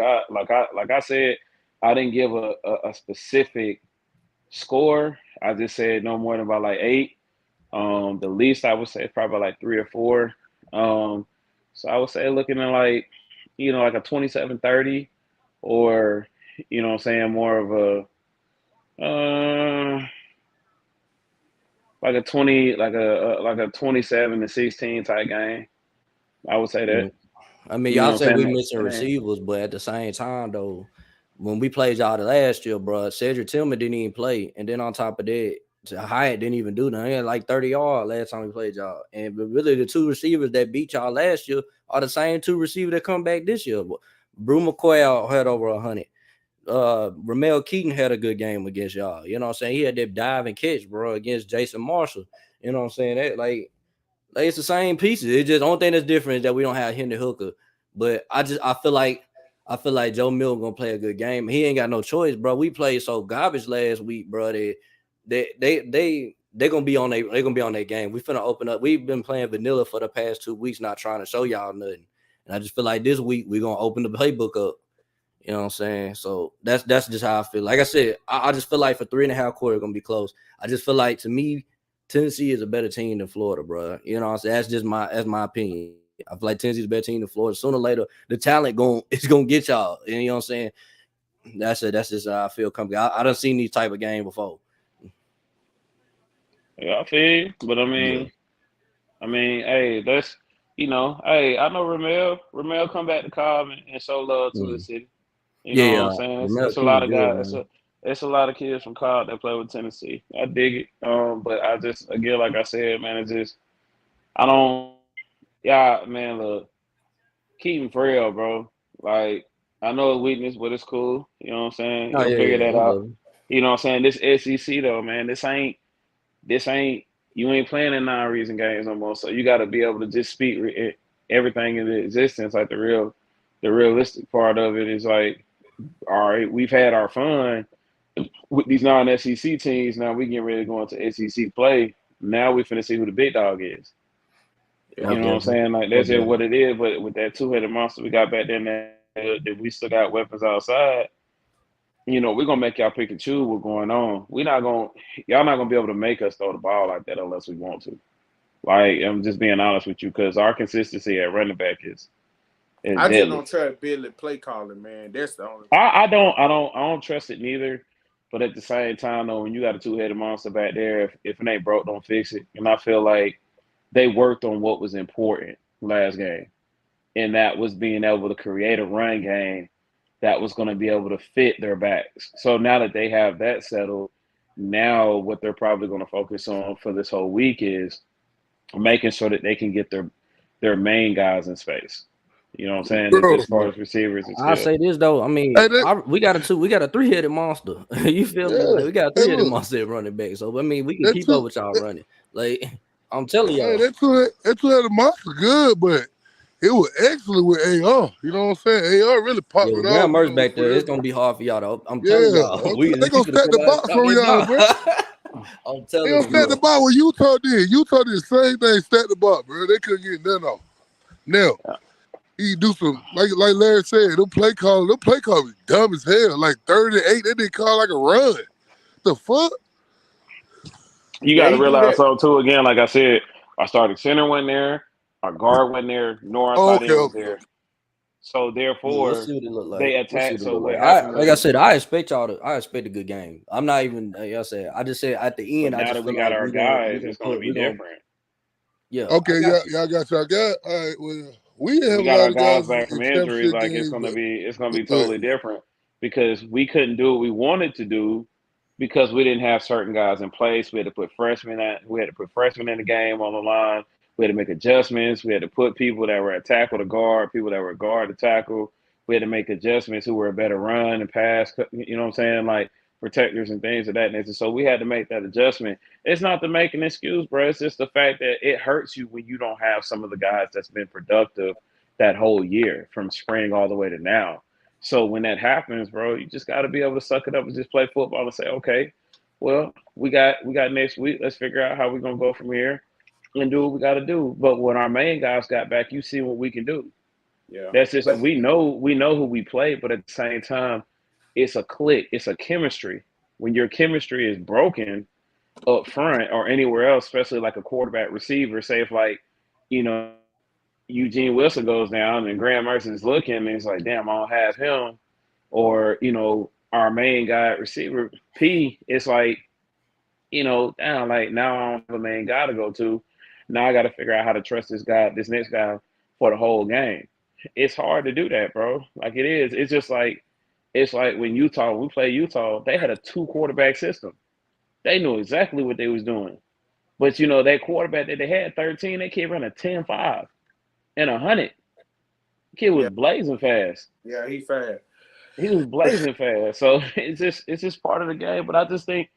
I said, I didn't give a specific score. I just said no more than about like 8. The least I would say is probably like 3 or 4. So I would say looking at like, like a 27-30 or, more of a like a 20, like a 27-16 type game. I would say that. I mean, You know y'all what say I'm we saying? missing And receivers, but at the same time, though, when we played y'all the last year, bro, Cedric Tillman didn't even play, and then on top of that, Hyatt didn't even do nothing. He had like 30 yards last time we played y'all, and but really the two receivers that beat y'all last year are the same two receivers that come back this year. Brew McCoy had over 100. Ramel Keaton had a good game against y'all. You know what I'm saying? He had that dive and catch, bro, against Jason Marshall. You know what I'm saying? That like it's the same pieces. It's just the only thing that's different is that we don't have Henry Hooker. But I feel like Joe Milton gonna play a good game. He ain't got no choice, bro. We played so garbage last week, bro. They gonna be on their game. We finna open up. We've been playing vanilla for the past 2 weeks, not trying to show y'all nothing. And I just feel like this week we're gonna open the playbook up. You know what I'm saying? So that's just how I feel. Like I said, I just feel like for 3.5 quarters gonna be close. I just feel like to me, Tennessee is a better team than Florida, bro. You know what I'm saying? That's my opinion. I feel like Tennessee's a better team than Florida. Sooner or later, the talent is gonna get y'all. And you know what I'm saying? That's it. That's just how I feel coming. I done seen these type of game before. yeah, I feel you. But Yeah. hey, that's hey, I know Ramel. Ramel come back to Cobb and show love to the Mm. city. You know what Yeah. I'm saying? Ramel It's a King lot of good, guys. man. It's a lot of kids from Cobb that play with Tennessee. I dig it. But I just again, like I said, man, it's just I don't. Yeah, man. Look, keep him frail, bro. Like I know his weakness, but it's cool. You know what I'm saying? Oh He'll figure yeah. that I out. love him. You know what I'm saying? This SEC though, man. This ain't you ain't playing in non-reason games no more. So you got to be able to just speak everything into existence. Like the realistic part of it is like, all right, we've had our fun with these non-SEC teams. Now we getting ready to go into SEC play. Now we finna see who the big dog is. Yeah. You Most know what I'm definitely. saying? Like that's Most just what definitely. it is. But with that two-headed monster we got back then, that we still got weapons outside. We're gonna make y'all pick and choose what's going on. Y'all not gonna be able to make us throw the ball like that unless we want to. Like I'm just being honest with you, because our consistency at running back is I just deadly. don't trust Billy play calling, man. That's the only thing. I don't trust it neither. But at the same time, though, when you got a two-headed monster back there, if it ain't broke, don't fix it. And I feel like they worked on what was important last game, and that was being able to create a run game that was going to be able to fit their backs. So now that they have that settled, now what they're probably going to focus on for this whole week is making sure that they can get their main guys in space. You know what I'm saying? As, bro. as far as receivers and I stuff. say this though. I mean, Hey, that, we got a 3-headed monster. You feel me? yeah. Like, we got a Hey, 3-headed look, monster at running back. So I mean, we can that keep up two, with y'all that, running. Like I'm telling hey, y'all. that two-headed monster good, but it was excellent with AR. You know what I'm saying? AR really Yeah, popped it with Graham off. Mertz back there, it's Whenever. gonna be hard for y'all though. I'm telling Yeah, y'all, we they he gonna could have stack come the out and box stop from that y'all, block. bro. I'm They telling gonna you, stack the bro. box what Utah did. Utah did the same thing, stack the box, bro. They couldn't get none off. Now, he do some like Larry said, them play calls was dumb as hell. Like 38, they didn't call like a run. The fuck? You Yeah, got to he do realize that. something too. Again, like I said, our starting center went there, our guard went there, nor our Oh, tight okay, end was okay, there. okay. So Yeah, we'll therefore, see what it look like. they We'll see attacked. what it So look like. what happened Like I was, said, I expect a good game. I'm not even like I said. I just said at the but end, I now just that we feel got like our we guys, gonna it's going to put be we gonna different. yeah. I Okay, got you. y'all got y'all got. All right, well, we didn't have We a got lot our of guys guys back in from injuries. championship Like it's games, going to be but totally different, because we couldn't do what we wanted to do because we didn't have certain guys in place. We had to put freshmen in the game on the line. We had to make adjustments. We had to put people that were at tackle to guard, people that were guard to tackle. We had to make adjustments who were a better run and pass. You know what I'm saying? Like protectors and things of that nature. So we had to make that adjustment. It's not to make an excuse, bro. It's just the fact that it hurts you when you don't have some of the guys that's been productive that whole year from spring all the way to now. So when that happens, bro, you just got to be able to suck it up and just play football and say, okay, well, we got next week. Let's figure out how we're gonna go from here and do what we got to do. But when our main guys got back, you see what we can do. Yeah. That's just But we know who we play, but at the same time, it's a click, it's a chemistry. When your chemistry is broken up front or anywhere else, especially like a quarterback receiver, say if like, you know, Eugene Wilson goes down and Graham Merton's looking and it's like, damn, I don't have him, or our main guy at receiver P, it's like Damn, like now I don't have a main guy to go to. Now I got to figure out how to trust this next guy for the whole game. It's hard to do that, bro. Like it is. It's like when we played Utah, they had a 2 quarterback system. They knew exactly what they was doing. But that quarterback that they had, 13, that kid ran a 10-5 and 100. Kid was Yeah, blazing fast. yeah, he fast. He was blazing fast. So it's just part of the game. But I think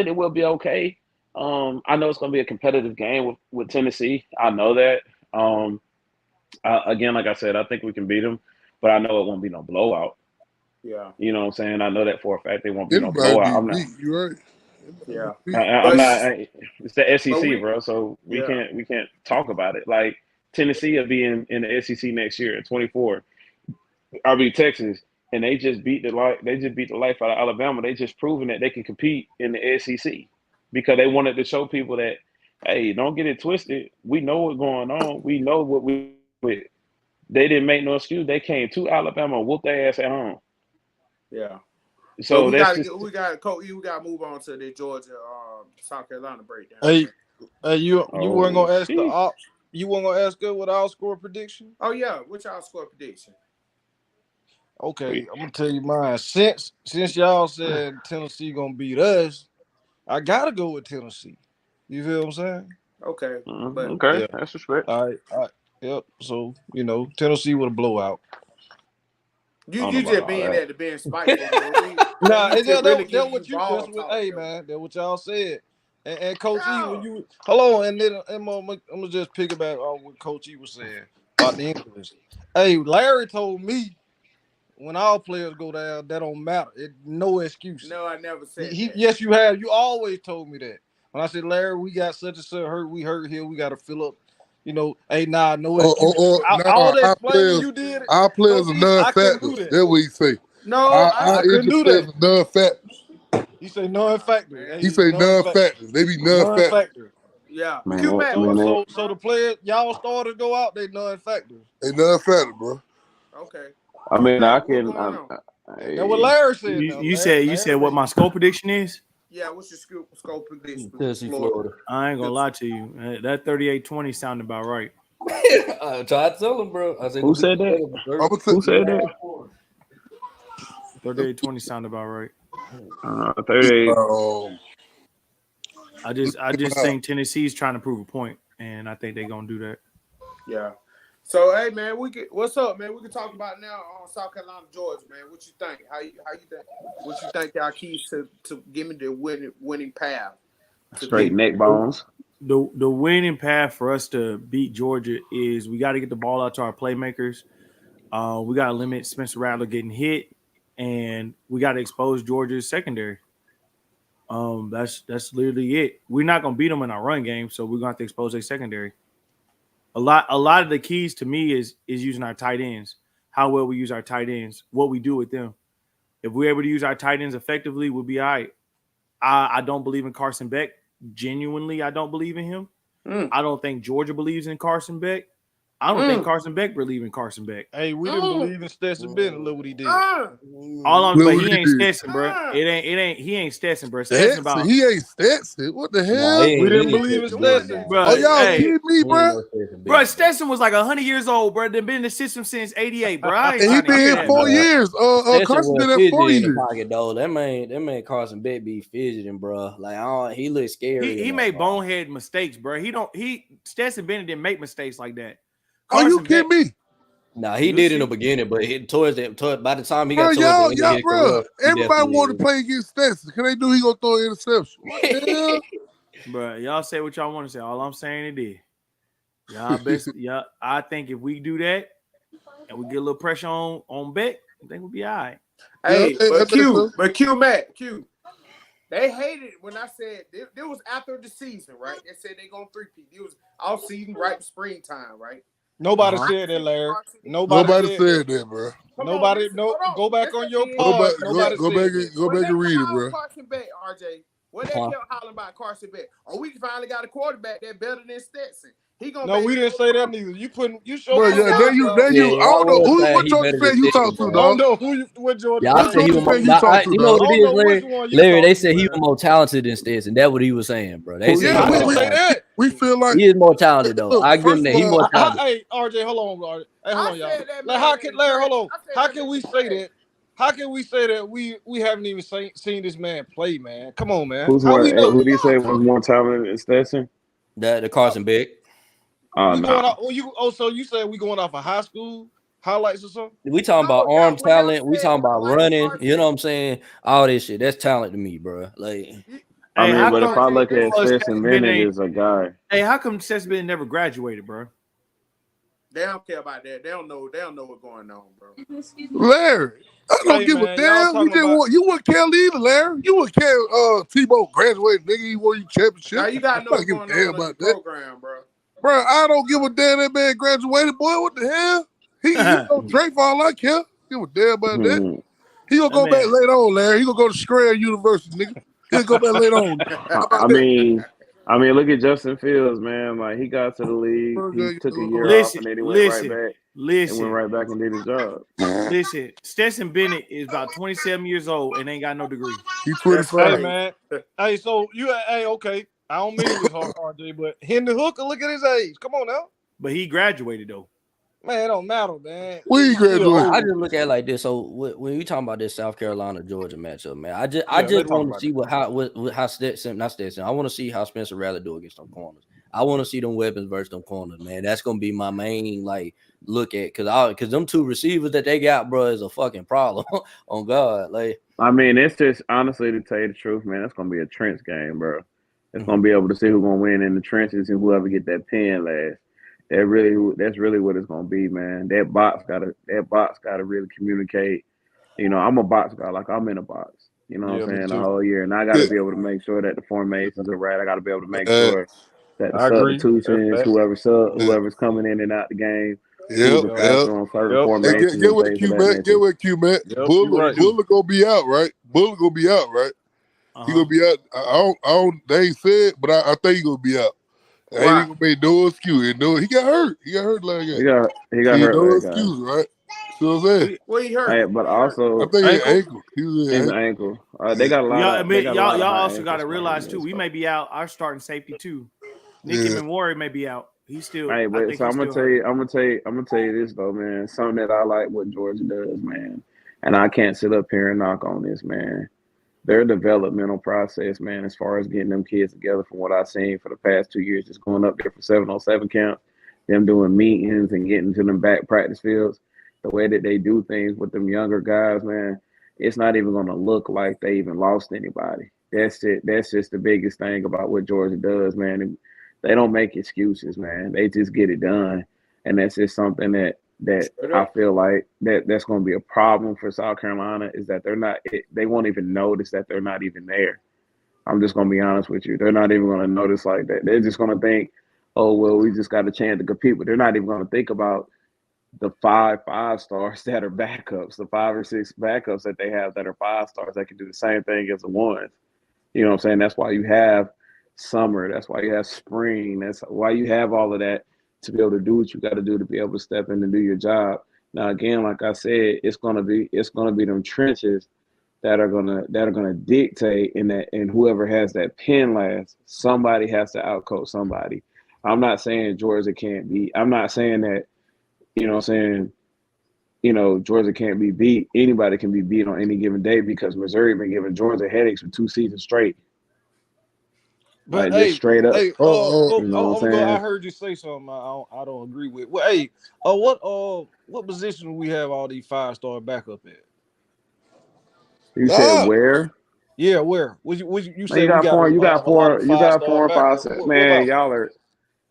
it will be okay. I know it's gonna be a competitive game with Tennessee. I know that. Again, like I said, I think we can beat them, but I know it won't be no blowout. Yeah, You know what I'm saying? I know that for a fact. They won't be no Anybody blowout. be I'm not. beat, you right? yeah. I'm But not. It's the but SEC, bro. So we yeah, can't talk about it. Like Tennessee will be in the SEC next year at 24. I'll be Texas, and they just beat the life out of Alabama. They just proven that they can compete in the SEC because they wanted to show people that, hey, don't get it twisted. We know what's going on. We know what we. They didn't make no excuse. They came to Alabama, whooped their ass at home. yeah. But So that's just. we gotta move on to the Georgia South Carolina breakdown. Hey, you weren't Oh gonna ask the shit! op. You weren't gonna ask her what our score prediction. Oh yeah, what's y'all score prediction? Okay, I'm gonna tell you mine. Since y'all said Tennessee gonna beat us, I gotta go with Tennessee. You feel what I'm saying? Okay, but Okay, Yeah. that's respect. All right. Yep. So Tennessee with a blowout. I don't know you about just all being that. there to being spiteful, bro. Nah, We just really that giving you what you ball that's what talk, hey yo. man, that what y'all said. And Coach E, when No, you hold on, and then I'm gonna just piggyback on what Coach E was saying about the injuries. Hey, Larry told me when our players go down, that don't matter. No excuses. no, I never said that. Yes, you have. You always told me that. When I said, Larry, we got such and such hurt, we hurt here, we got to fill up. Hey, nah, no excuses. Or All no, the explaining you did, our players Coach are E, I couldn't do non-factors. that. That's what he say. No, I Our couldn't injured do players that. are non-factors. He say non-factor. man. He Hey, say non-factors. They be non-factors. non-factor. Yeah, Man, Q Mac, So what you so think, so bro? the players, y'all starters go out, they non-factors. They non-factors, bro. Okay, I Q mean, I Mac, what can. going on? That's what Larry said. You, Now, you said you said what Larry, my score prediction is. Yeah, what's your scope prediction for Tennessee, Florida? Florida. I ain't gonna lie to you. That 38-20 sounded about right. I tried to tell him, bro. I said, Who gonna be said that? I'm gonna Who tell said that? 38-20 sounded about right. 38. I just think Tennessee's trying to prove a point, and I think they're gonna do that. Yeah. So hey man, what's up, man? We can talk about now on South Carolina, Georgia, man. What you think? How you think? What you think y'all keys to give me the winning path? Straight neck bones. The winning path for us to beat Georgia is we got to get the ball out to our playmakers. We got to limit Spencer Rattler getting hit, and we got to expose Georgia's secondary. That's literally it. We're not gonna beat them in our run game, so we're gonna have to expose their secondary. A lot of the keys to me is using our tight ends. How well we use our tight ends, what we do with them. If we're able to use our tight ends effectively, we'll be all right. I don't believe in Carson Beck. Genuinely, I don't believe in him. I don't think Georgia believes in Carson Beck. I don't think Carson Beck believes in Carson Beck. hey, we didn't believe in Stetson Bennett. Look what he did. But he ain't Stetson, bro. He ain't Stetson, bro. Stetson about, He ain't Stetson. What the Nah, hell? We didn't believe in Stetson. bro. Oh, y'all Hey, kidding me, bro? bro, Stetson was like 100 years old, bro. They've been in the system since '88, bro. I ain't And he trying to been hear here that, 4 bro. years. Stetson Carson been was there 4 fidgeting in the years. pocket though. That man Carson Beck be fidgeting, bro. Like he looks scary. He made bonehead mistakes, bro. Stetson Bennett didn't make mistakes like that. Are you Carson kidding Beck, me? Nah, he You'll did in the see. beginning, but by the time he Bro, got towards the end of y'all, his bro. career, he Everybody definitely wanted to play against Stetson. Can they do he gonna throw an interception? What the hell? Bro, y'all say what y'all want to say. All I'm saying it is, y'all best. Yeah, I think if we do that and we get a little pressure on Beck, I think we'll be all right. Hey, I think so. Matt, they hated when I said it was after the season, right? They said they gonna three-peat. It was all season, right? Springtime, right? Nobody said that, Larry. Nobody said that, bro. Nobody. No. Go back on your Go pod. back, Nobody go said back, that. go back and read it, bro. Carson Beck, RJ. What they kept hollering about Carson Beck? Oh, we finally got a quarterback that's better than Stetson. He gonna No, make we didn't say that neither. You showed Bro, me yeah, on then you, Instagram. then Yeah, you. I don't y'all know was who. saying What he Georgia better fan than you talk Stetson, to, I don't bro. dog? know what Jordan Y'all What said fan he you Georgia was talking more. fan you to. talk to, You know I what dog? it don't is, know which Larry. one you Larry, they talking to, said he was man. more talented than Stetson. That's what he was saying, bro. They Well, said yeah, he I more didn't say talented. that. we feel like. He is more talented though. Look, I give him first that. of He all, more talented. Hey, RJ, hold on, RJ. Hey, hold I on, y'all. said that Like, man how can is Larry? trash. Hold on. I said How that can we nigga say trash. that? How can we say that we haven't even seen this man play, man? Come on, man. Who's How more? we know? Who do you say was more talented than Stetson? The Carson Beck. Oh We no. going off? So you said we going off of high school highlights or something? We talking about No, arm when y'all talent. We said talking about like running. You Carson, know what I'm saying? All this shit. That's talent to me, bro. Like, I Hey, mean, how but if come? I RJ, look at listen, Stetson Stetson Bennett Bennett ain't? as a guy, Hey, how come Stetson Bennett never graduated, bro? they don't care about that. They don't know what's going on, bro. Larry, I don't Hey, give a man, y'all damn. You talking just about? want. You wouldn't care either, Larry. You wouldn't care. Tebow graduated, nigga. He won you Now championship. you gotta know I what's don't give going a damn on in your about that, program, bro. bro. I don't give a damn that man graduated, boy. What the hell? He that go Drake for all I care. Give a damn about that. hmm, He gonna go back man. later on, Larry. He gonna go to Strayer University, nigga. He'll go back later on. How I about that? mean, look at Justin Fields, man. Like he got to the league, he took a year off, Listen, and then he went right listen, back and went listen, right back and did his job. listen. Stetson Bennett is about 27 years old and ain't got no degree. He's That's 25. Hey, crazy. man. Hey, so hey, okay. I don't mean this, RJ, but Henry Hooker, look at his age. Come on now, But he graduated though. man. It don't matter, man. We He's still graduated. I old. just look at it like this. So when you talking about this South Carolina Georgia matchup, man, I Yeah, just let's talk want to about see that. how Stetson, not Stetson. I want to see how Spencer Rattler do against them corners. I want to see them weapons versus them corners, man. That's gonna be my main like look at because them two receivers that they got, bro, is a fucking problem. On God, like. I mean, it's just honestly to tell you the truth, man. It's gonna be a trench game, bro. It's gonna be able to see who's gonna win in the trenches and whoever get that pin last. That's really what it's gonna be, man. That box gotta really communicate. You know, I'm a box guy, like I'm in a box. You know what Yeah, I'm me saying? The too. whole year. And I gotta Yeah. be able to make sure that the formations are right. I gotta be able to make Uh, sure that the I agree. That's substitutions, fact. yeah. whoever's coming in and out the game, who's Yep. the Yep. Yep. factor on certain Yep. Hey, Yep. formations get and with things of Q, that man. Get nature. with Q, man. Yep. You're What he Buller right. do? gonna be out, right? Buller gonna be out, right? He Uh-huh. gonna be out. I don't. They ain't said, but I think he gonna be out. Ain't Right. even gonna make no excuse. No, he got hurt. He got hurt last game. He got Ain't hurt no last guy. excuse, right? See what I'm saying? Where he hurt? Hey, but Where he hurt? I also think his Ankle. ankle. He was in his ankle. ankle. Yeah. They got a lot Y'all of high also got ankle to realize too. sprains. We So. may be out. Our starting safety too. Nicky Yeah. Memori may be out. He's still. Hey, I but think so he's still hurt. I'm gonna tell you this though, man. Something that I like what Georgia does, man. And I can't sit up here and knock on this, man. Their developmental process, man, as far as getting them kids together from what I've seen for the past 2 years, just going up there for 7-on-7 camp, them doing meetings and getting to them back practice fields, the way that they do things with them younger guys, man, it's not even gonna look like they even lost anybody. That's it. That's just the biggest thing about what Georgia does, man. And they don't make excuses, man. They just get it done. And that's just something that Straight I up. feel like that's going to be a problem for South Carolina is that they won't even notice that they're not even there. I'm just going to be honest with you. They're not even going to notice like that. They're just going to think, oh, well, we just got a chance to compete. But they're not even going to think about the five stars that are backups, the 5 or 6 backups that they have that are 5 stars that can do the same thing as the ones. You know what I'm saying? That's why you have summer. That's why you have spring. That's why you have all of that to be able to do what you got to do to be able to step in and do your job. Now, again, like I said, it's gonna be them trenches that are gonna dictate and whoever has that pin last, somebody has to outcoach somebody. I'm not saying Georgia can't be. I'm not saying that you know what I'm saying. Georgia can't be beat. Anybody can be beat on any given day because Missouri been giving Georgia headaches for 2 seasons straight. But Like just straight up. Oh, You know what I'm I'm going. I saying? heard you say something. I don't agree with. Well, hey, what position do we have all these 5-star backup at? You said nah. where? Yeah, where? You Man, say we got you got a lot of you got 5-star 4 and 5. backup. What Man, about? y'all are.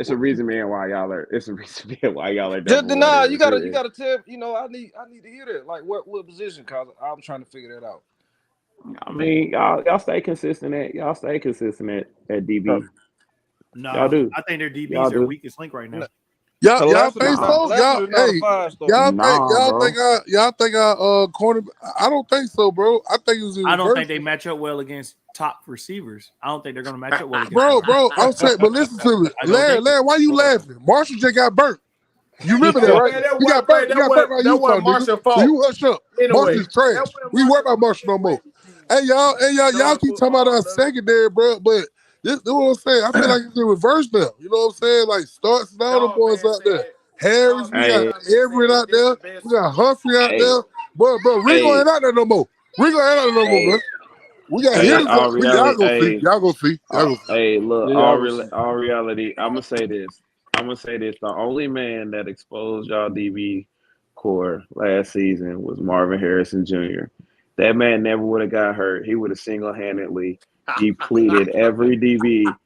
It's a What, reason, man, why y'all are. It's a reason being why y'all are just number one deny. in You recruiting. gotta tell. I need to hear that. Like what position? Cause I'm trying to figure that out. I mean, y'all stay consistent at DB. Y'all Nah, do. I think their Y'all DBs are do. weakest link right N- now. Y'all Lassiter think is not, so? Lassiter is not a 5-star. Nah, think our corner? I don't think so, bro. I think it was in I don't think reverse. they match up well against top receivers. I don't think they're going to match up well against Bro, I'm saying, but listen to me. I don't Larry, think so. why you laughing? Marshall just got burnt. You remember that, Oh right? man, that He got wasn't burnt. He got burnt by that Utah, wasn't nigga. Marshall's So fault. you hush up. Anyway, Marshall's trash. that wasn't We worry Marshall's about Marshall no more. Hey, y'all keep talking about our secondary, bro. But this is what I'm saying. I feel like it's in reverse now. You know what I'm saying? Like starts and all the boys out there. Harris, we got Hey, Everett out there. We got Humphrey out hey, there. Bro, Ringo hey, ain't out there no more. Ringo ain't out there no more, hey, bro. We got hey, hitters. all Y'all reality, go see. Y'all go see. Y'all go see. hey, look, Yeah, y'all gonna see. all reality. I'm gonna say this. The only man that exposed y'all DB core last season was Marvin Harrison Jr. That man never would have got hurt. He would have single-handedly depleted every DB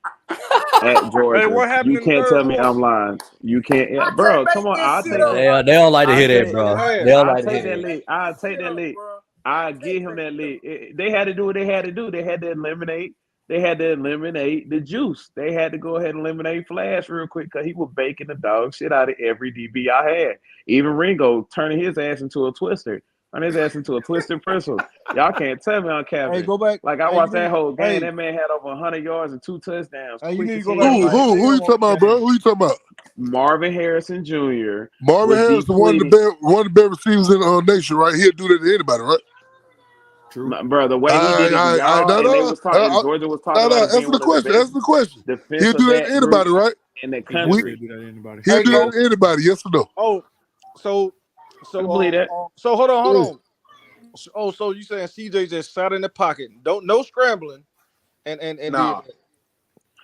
at Hey, Georgia. what happened You in the can't third tell me quarter? I'm lying. You can't, I bro. can't Come make on, this I'll shit take up. that. They don't like to I hear that, take, bro. Hey, They don't I like to take hear that that. lead. I take that lead. I give him that lead. They had to do what they had to do. They had to eliminate. They had to eliminate the juice. They had to go ahead and eliminate Flash real quick because he was baking the dog shit out of every DB I had. Even Ringo turning his ass into a twister. Turn his ass into a twisted pretzel. Y'all can't tell me I'm hey, capping. go back. Like I Hey, watched that whole game. hey, That man had over 100 yards and 2 touchdowns. hey, you Quick need to as go back and hell. watch Like the Who you film talking on about, this bro? game. Who you talking about? Marvin Harrison Jr. Marvin was Harris, one of depleting. the best receivers in the nation, right? He'll do that to anybody, right? True. Bro, the way he did it to y'all, and they was talking, Georgia was talking about it being Answer the one of the question. best Answer the question. He'll defensive do that to back anybody, groups right? in the He never We, did country. do that to anybody. he'll Hey, do that Coach. to anybody. Yes or no? Oh, so I believe that. so hold on, Yeah. hold on. So you saying CJ just sat in the pocket, no scrambling, and did Nah. that?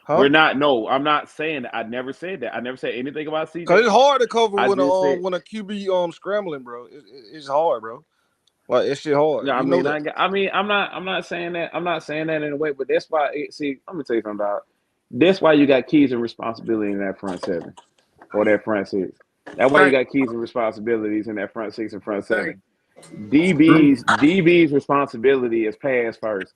Huh? We're not. No, I'm not saying that. I never said that. I never said anything about Cause CJ. it's hard to cover I when just said. a QB scrambling, bro. It's hard, bro. Like it's shit hard. Yeah, We know that. I'm not saying that. I'm not saying that in a way. But that's why. See, let me tell you something about. That's why you got keys and responsibility in that front seven or that front six. That's why you Thank got keys and responsibilities in that front six and front thank seven. DB's responsibility is pass first.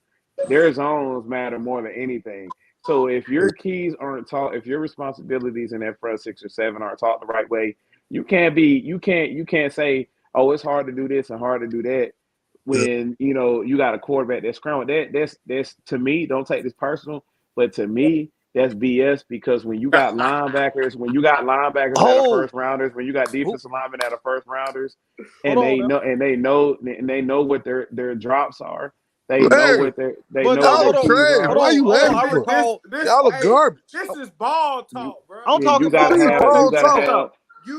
Their zones matter more than anything. So if your keys aren't taught, if your responsibilities in that front 6 or 7 aren't taught the right way, you can't say, oh, it's hard to do this and hard to do that when you got a quarterback that's scrambling. That's to me, don't take this personal, but to me, that's BS because when you got linebackers that are Oh, first rounders, when you got who, defensive linemen that are first rounders, hold and on now. they know what their drops are. They know Larry, what they But know what no, their y'all keys trash. hold are. Why on, you hold on. laughing I for? recall. this Y'all are hey, garbage. this is ball You, talk, bro. I'm yeah, talking you What gotta about is have ball talk?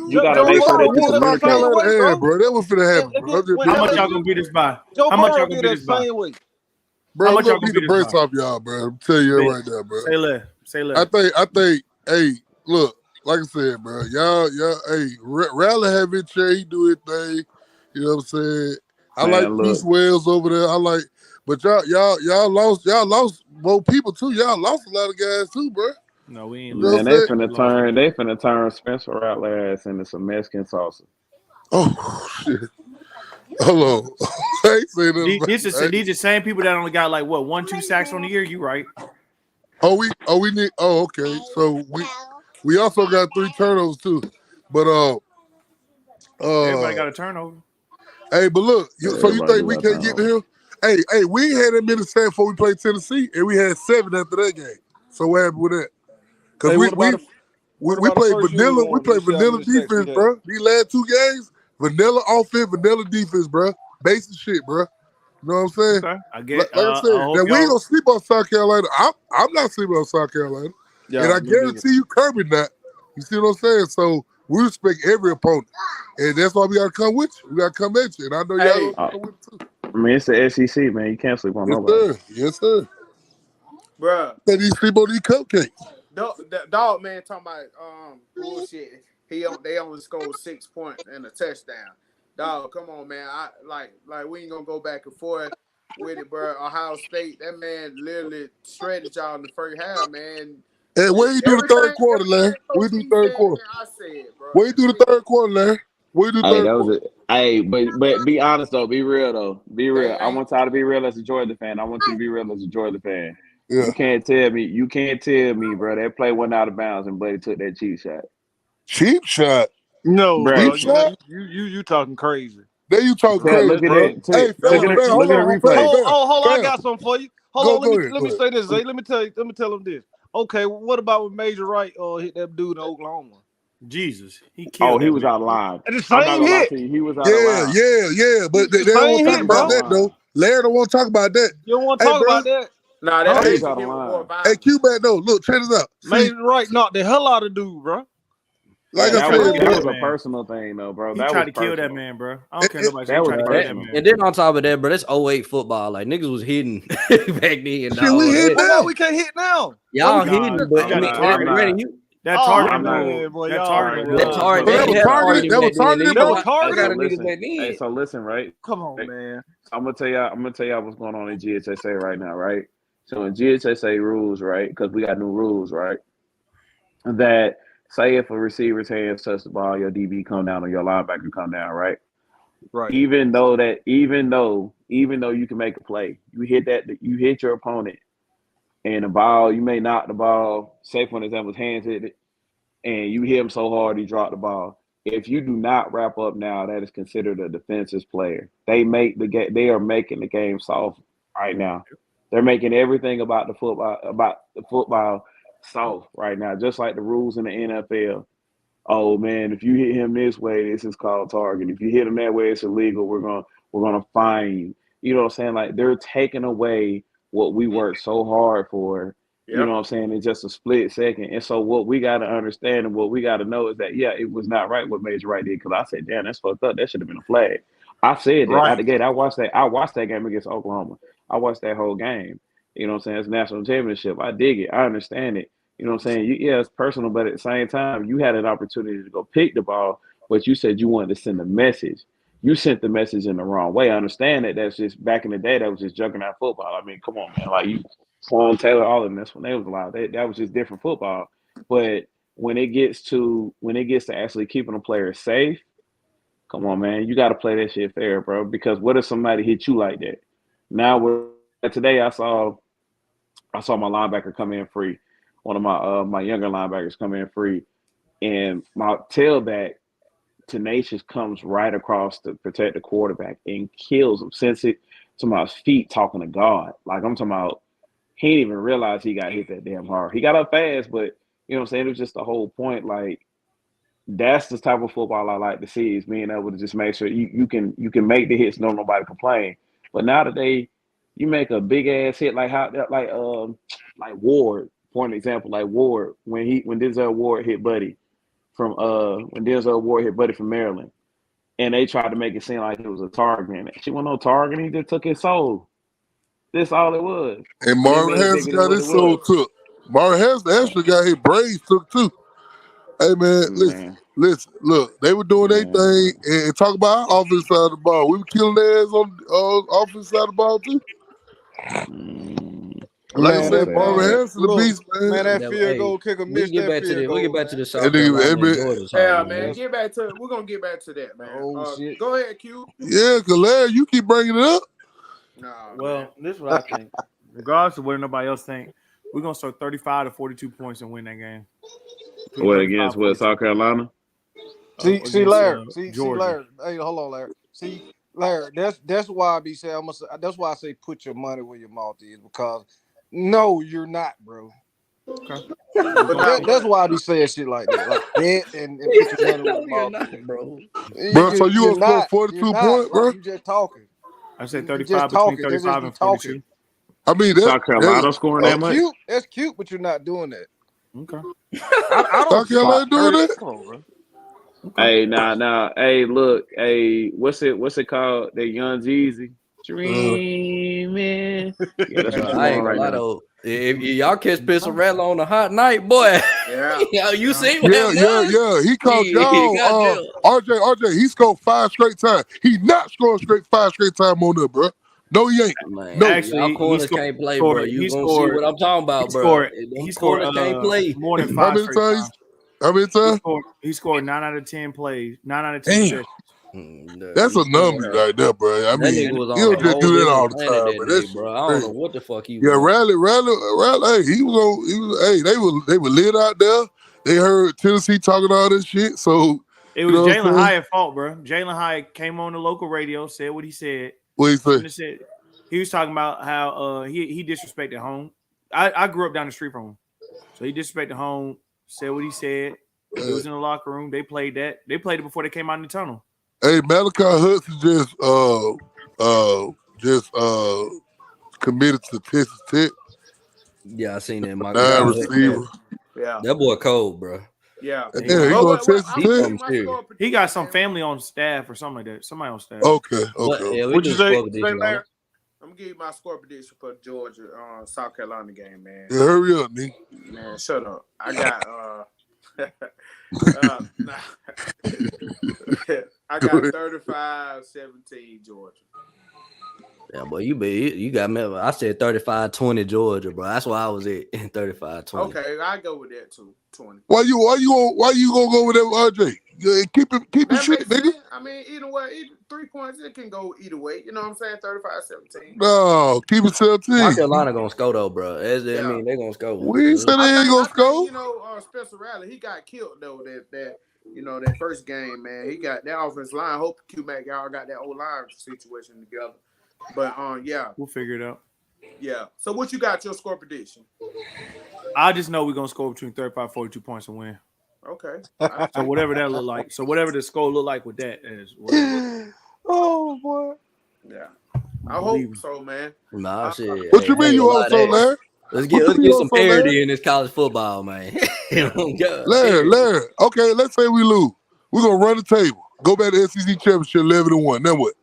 you gotta Joe We make sure should Burrow have that you did whooped it the South same communicate. Carolina way, ass, bro. bro. That was finna happen, And bro. I'm just when How being much honest. y'all gonna beat us by? Joe How much Burrow y'all gonna did beat it us the by? same way. Bro, How we're much y'all gonna gonna beat the beat us by? brakes off y'all, bro. I'm telling you that Bet. right now, bro. Say less. Say I less. think, hey, look, like I said, bro, y'all, hey, Rally have it, he do his thing. You know what I'm saying? I like Man, Juice look, Wells over there. But y'all lost more people too. Y'all lost a lot of guys too, bro. No, we ain't You know what man, I'm lost. they saying? We finna lost turn one. they finna turn Spencer Rattler ass into some Mexican salsa. Oh shit! Hold on, I ain't saying nothing about These that. the same people that only got like what 1-2 sacks on the year. You right? We need. Oh, okay. So we also got 3 turnovers too. But Everybody uh, got a turnover. hey, but look, so you Everybody think do we got can't get to turnovers. him? Hey, we ain't had that many sacks before we played Tennessee, and we had 7 after that game. So what happened with that? Because Hey, what we about the played first year we vanilla. We won? Let me played see how vanilla many sacks we defense, had. bro. These last 2 games, vanilla offense, vanilla defense, bro. Basic shit, bro. You know what I'm saying? Okay, I Like, get. like I I said, hope that we ain't y'all. gonna sleep on South Carolina. I'm not sleeping on South Carolina, and Yeah, I me neither. guarantee you, Kirby not. You see what I'm saying? So we respect every opponent, and that's why we gotta come with you. We gotta come at you, and I know y'all Hey, gonna come with it too. I mean, it's the SEC, man. You can't sleep on Yes, nobody. sir. Yes, sir. bro. They need sleep on these cupcakes. Dog man talking about bullshit. They only scored 6 points and a touchdown. Dog, come on, man. I like we ain't gonna go back and forth with it, bro. Ohio State, that man literally shredded y'all in the first half, man. And what you do the third quarter, Larry? Coach What you do E the third said, quarter? man, I said, bro. What you do the third quarter, Larry? What you do Hey, third that was quarter? it. Hey, but be honest though. Be real though. Be real. I Ain't want y'all to be real as a Georgia fan. I want you to be real as a Georgia fan. Yeah. You can't tell me, bro. That play went out of bounds and Buddy took that cheap shot. Cheap shot. No, Bruh. bro. Cheap shot. You talking crazy. There you talk Yeah, crazy, look at bro. that. Too. Hey, Look fam, at Hold it. fam, on, Look at hold the on, replay. fam, fam, hold on. I fam. got something for you. Hold Go on. Let ahead. me say this, Zay. Let me tell him this. Okay, what about when Major Wright hit that dude in Oklahoma? Jesus, he Oh, killed he that was man. out of line. And the I'm not same gonna lie hit. to you. He was out of Yeah, line. yeah. But they The don't want same to talk hit, He was about out of bro. that line. though. Larry don't want to talk about that. You don't want to Hey, talk bro. about that. Nah, Huh? that He was Major out of hit was more line. Hey, violent. Q-Back, though. Look, check this out. See, Major Wright knocked the hell out of dude, bro. like Yeah, I He that tried to was said, kill that bro. that was a man. personal thing though, bro. He That tried was to kill that personal. man, bro. I don't care nobody say he That was tried to kill that personal. man. And then on top of that, bro, that's 08 football. Like niggas was hitting back then, Shit, we dog. hit Well, now. why we can't hit now? Why Y'all we can't Nah, hitting, hit but you I got mean, to now? I'm target him. not. granted, you That Oh targeting I'm not. man, boy, that y'all targeting All right, that rule look. was target But they that crazy. was had targeted. targeting That was back then. targeted, Nigga, That bro. was I got targeted. a nigga Listen. back Hey, then. so listen, right? Come on, Right. man. So I'm gonna tell y'all what's going on in GHSA right now, right? So in GHSA rules, right? Because we got new rules, right? That say if a receiver's hands touch the ball, your DB come down or your linebacker come down, right? Right. Even though you can make a play, you hit your opponent, and the ball, you may knock the ball. Say for example, his hands hit it, and you hit him so hard he dropped the ball. If you do not wrap up now, that is considered a defensive player. They are making the game soft right now. They're making everything about the football soft right now, just like the rules in the NFL. Oh man, if you hit him this way, this is called target. If you hit him that way, it's illegal. We're gonna fine you. You know what I'm saying? Like they're taking away what we worked so hard for. You know Yep. what I'm saying? In just a split second. And so what we gotta understand and what we gotta know is that yeah, it was not right what Major Wright did because I said, damn, that's fucked up. That should have been a flag. I said that out Right. the gate. I watched that game against Oklahoma. I watched that whole game. You know what I'm saying? It's a national championship. I dig it. I understand it. You know what I'm saying? Yeah, it's personal, but at the same time, you had an opportunity to go pick the ball, but you said you wanted to send a message. You sent the message in the wrong way. I understand that that's just back in the day, that was just juggernaut football. I mean, come on, man. Like you, Sloan Taylor, all of them, that's when they was allowed. That was just different football. But when it gets to actually keeping a player safe, come on, man, you got to play that shit fair, bro. Because what if somebody hit you like that? Now, today I saw my linebacker come in free. One of my younger linebackers come in free, and my tailback tenacious comes right across to protect the quarterback and kills him. Sends it to my feet, talking to God. Like I'm talking about, he didn't even realize he got hit that damn hard. He got up fast, but you know what I'm saying. It was just the whole point. Like that's the type of football I like to see is being able to just make sure you can make the hits, no nobody complain. But now today, you make a big ass hit like Ward, for an example, like Ward when Denzel Ward hit Buddy from Maryland, and they tried to make it seem like it was a target. And she wasn't no target. He just took his soul. That's all it was. And But they Marvin made it Harrison bigger than got what it his soul was. took. Marvin Harrison actually got his brains took too. Hey man, Man, listen. Look, they were doing their thing man. and talk about our offense side of the ball. We were killing their ass on offense side of the ball too. Mm. Like I Man, That's said, that Marvin sad. man. Harrison, the Look, beast, man. man, that That, field hey, goal kicker we missed can get that back to field the goal, man. South Carolina and Georgia Yeah, talk, man. man. We're gonna get back to that, man. Oh shit. Go ahead, Q. Yeah, cause Larry, you keep bringing it up. Nah, man. Well, this is what I think. Regardless of what nobody else think, we're gonna start 35 to 42 points and win that game. Between What 35 against and what 42 South Carolina? See, against Larry. See, Georgia. Larry. Hey, hold on, Larry. See, Larry. That's why I be saying. That's why I say put your money where your mouth is because no, you're not, bro. Okay. But not That's what? why I be saying shit like that, like bet and put your money where No, your you're mouth not, is. bro. Bro, so you You're gonna score not. You're 42 not, points, bro. bro? You just talking. I said You just 35 between talking. They 35 just be and talking. 42. I mean South Carolina scoring that That's much? cute. That's cute, but you're not doing that. Okay. I don't South see Carolina doing 30. that? Come on, bro. Okay. Hey, now, hey, look, hey, what's it called? That Young Jeezy. Dreaming. Yeah, that's what Bro, you I ain't on gonna right lie now. though. If y'all catch Pistol Rattler on a hot night, boy, Yeah. you see what Yeah. that was? He called Yeah, y'all. goddamn. RJ, he scored 5 straight times. He not scoring 5 straight time on there, bro. No, he ain't. Man, No. y'all Actually, corners can't play, bro. You gonna see what I'm talking about, bro. he Them scored corners can't play. more than How 5 many straight times? times. How many times? He scored 9 out of 10 plays, 9 out of 10 Damn. possessions. That's He a still number had right there, bro. I that nigga mean, was you on don't a just whole do that different all the planet time, that man. day, That shit bro. I don't know crazy. what the fuck he Yeah, was on. Rally. Hey, he was on. Hey, they were lit out there. they heard Tennessee talking all this shit. So It you was know what I'm Jalen saying? Hyatt's fault, bro. Jalen Hyatt came on the local radio, said what he said. What he say? Shouldn't have said. He was talking about how he disrespected home. I grew up down the street from him, so he disrespected home. Said what he said. It was in the locker room. They played that. They played it before they came out in the tunnel. Hey, Malachi Hudson just committed to Texas Tech. Yeah, I seen that. My Nine God, receiver. Yeah. that boy cold, bro. Yeah. Yeah, he Well, going to Texas I'm He gonna Tech. give something my serious. score He prediction, got some man. family on staff or something like that. Somebody on staff. Okay, What? okay. Yeah, we What do you say? score prediction on it. I'm gonna give you my score prediction for the Georgia South Carolina game, man. Yeah, hurry up, nigga. Man, shut up. I got I got 35-17 Georgia. Yeah, boy, you got me. I said 35-20 Georgia, bro. That's why I was at 35-20. Okay, I go with that too. 20. Why you gonna go with that RJ? Yeah, keep it That shit, makes nigga. sense. I mean, either way, 3 points, it can go either way. You know what I'm saying? 35-17. No, keep it 17. South Carolina gonna score though, bro. I Yeah. mean, they gonna score. We ain't said they ain't gonna I think score. Spencer Rattler, he got killed though. That first game, man. He got that offensive line. Hope Q-Mac y'all got that old line situation together. But yeah. We'll figure it out. Yeah. So what you got your score prediction? I just know we're gonna score between 35, 42 points and win. Okay. So whatever that look like. So whatever the score look like with that is Oh boy. Yeah. I hope so, man. Nah, shit. What you mean you hope so, Larry? Let's What you get mean some so, Larry? parity in this college football, man. Larry. Okay, let's say we lose. We're gonna run the table. Go back to SEC championship 11-1. Then what?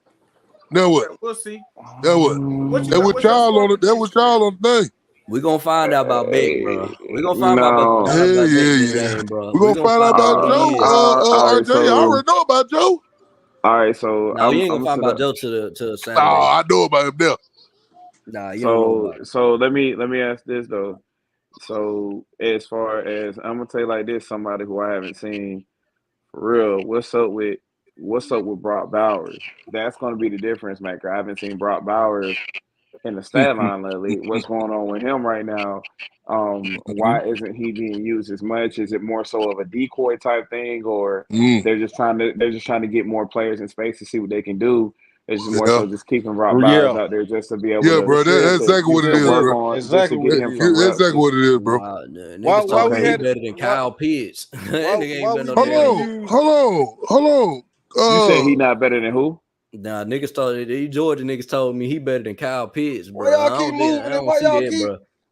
Okay, we'll see. Then what? That what y'all on it. That what y'all on the thing. We're gonna find out about Beck, bro. We're gonna find out No. about Beck this Yeah. game, bro. We're gonna find out about Joe. All right, RJ, I already know about Joe. All right, so No, you ain't gonna find about Joe to Saturday. No, I know about him now. Nah, you don't know about it. So let me ask this though. So as far as I'm gonna tell you like this, somebody who I haven't seen for real, what's up with Brock Bowers? That's gonna be the difference maker. I haven't seen Brock Bowers in the stat line lately. What's going on with him right now? Why isn't he being used as much? Is it more so of a decoy type thing, or they're just trying to get more players in space to see what they can do? It's just more so just keeping Brock Bowers out there just to be able to bro. That's exactly what it is, work bro. on just to get him some reps. Exactly what it is, bro. Niggas we he had better than Kyle Pitts. That nigga ain't been no damn. Hold on. You said he not better than who? Nah, niggas Georgia niggas told me he better than Kyle Pitts, bro. Why y'all keep moving it?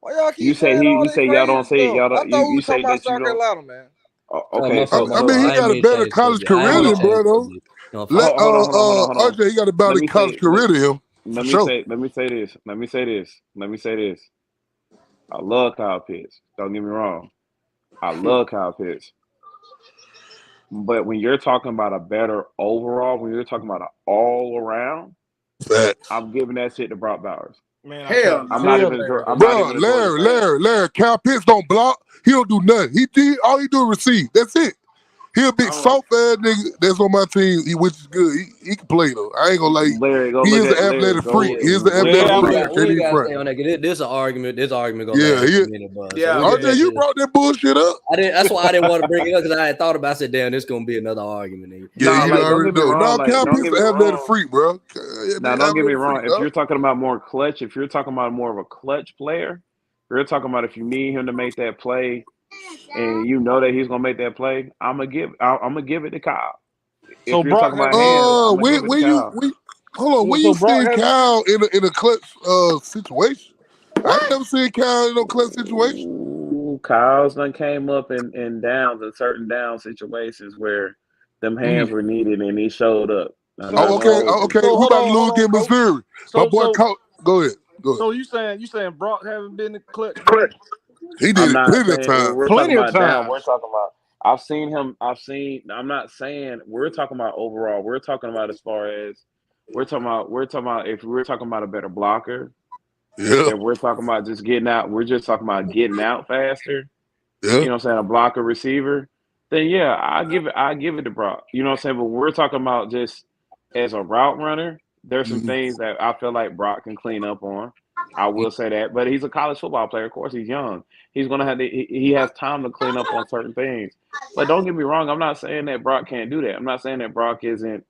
Why y'all keep saying all this y'all don't say stuff? y'all don't. I thought we You were say talking about that you South don't. Carolina, man. Okay, I mean, he got a better college career than bro, though. Hold on. RJ, he got a better college career than him. Let me say this. I love Kyle Pitts. Don't get me wrong. I love Kyle Pitts. But when you're talking about a better overall, when you're talking about an all around, I'm giving that shit to Brock Bowers. Man, hell, I'm not even Larry, Kyle Pitts don't block. He don't do nothing. All he do is receive. That's it. He a big soft ass nigga that's on my team, which is good. He can play though. I ain't gonna lie. Larry, he is an athletic freak. He is an athletic freak. We ain't gotta stay on that. This an argument. This argument gonna last a minute, bro. RJ, you brought that bullshit up. That's why I didn't want to bring it up because I had thought about. I said, "Damn, this gonna be another argument." Nigga. Yeah, you already know. No, Kyle Pitts an athletic freak, bro. Now, don't get me wrong. If you're talking about more clutch, if you're talking about more of a clutch player, you're talking about if you need him to make that play. And you know that he's gonna make that play. I'm gonna give it to Kyle. So if you're talking about hands, hold on. When you seen Kyle in a clutch situation? I ain't never seen Kyle in no clutch situation. Ooh, Kyle's done came up in downs in certain down situations where them hands were needed and he showed up. Okay. So, we about to lose against Missouri. My boy, go ahead. So you saying Brock haven't been in clutch? Man? He did it plenty of times. We're talking about down. We're talking about. I've seen him. I'm not saying we're talking about overall. We're talking about as far as we're talking about. If we're talking about a better blocker, if we're talking about just getting out, we're just talking about getting out faster. Yeah. You know what I'm saying? A blocker receiver. Then yeah, I give it to Brock. You know what I'm saying? But we're talking about just as a route runner. There's some things that I feel like Brock can clean up on. I will say that, but he's a college football player. Of course, he's young. He's gonna have to, he has time to clean up on certain things. But don't get me wrong. I'm not saying that Brock can't do that. I'm not saying that Brock isn't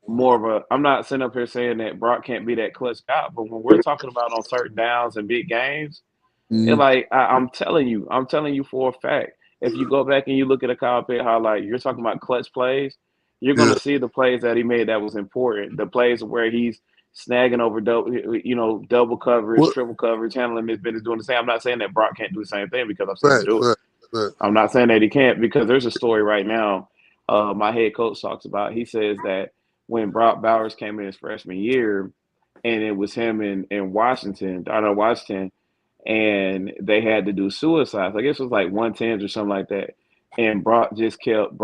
more of a. I'm not sitting up here saying that Brock can't be that clutch guy. But when we're talking about on certain downs and big games, it Mhm. like I'm telling you for a fact. If you go back and you look at a Kyle Pitt highlight, you're talking about clutch plays. You're Yeah, gonna see the plays that he made that was important. The plays where he's snagging over double coverage, what triple coverage, handling his business, doing the same. I'm not saying that Brock can't do the same thing because I've seen him fact, do it. fact, fact. I'm not saying that he can't because there's a story right now. My head coach talks about. He says that when Brock Bowers came in his freshman year, and it was him in Washington, Darnell Washington, and they had to do suicides. I guess it was like 110s or something like that. And Brock just kept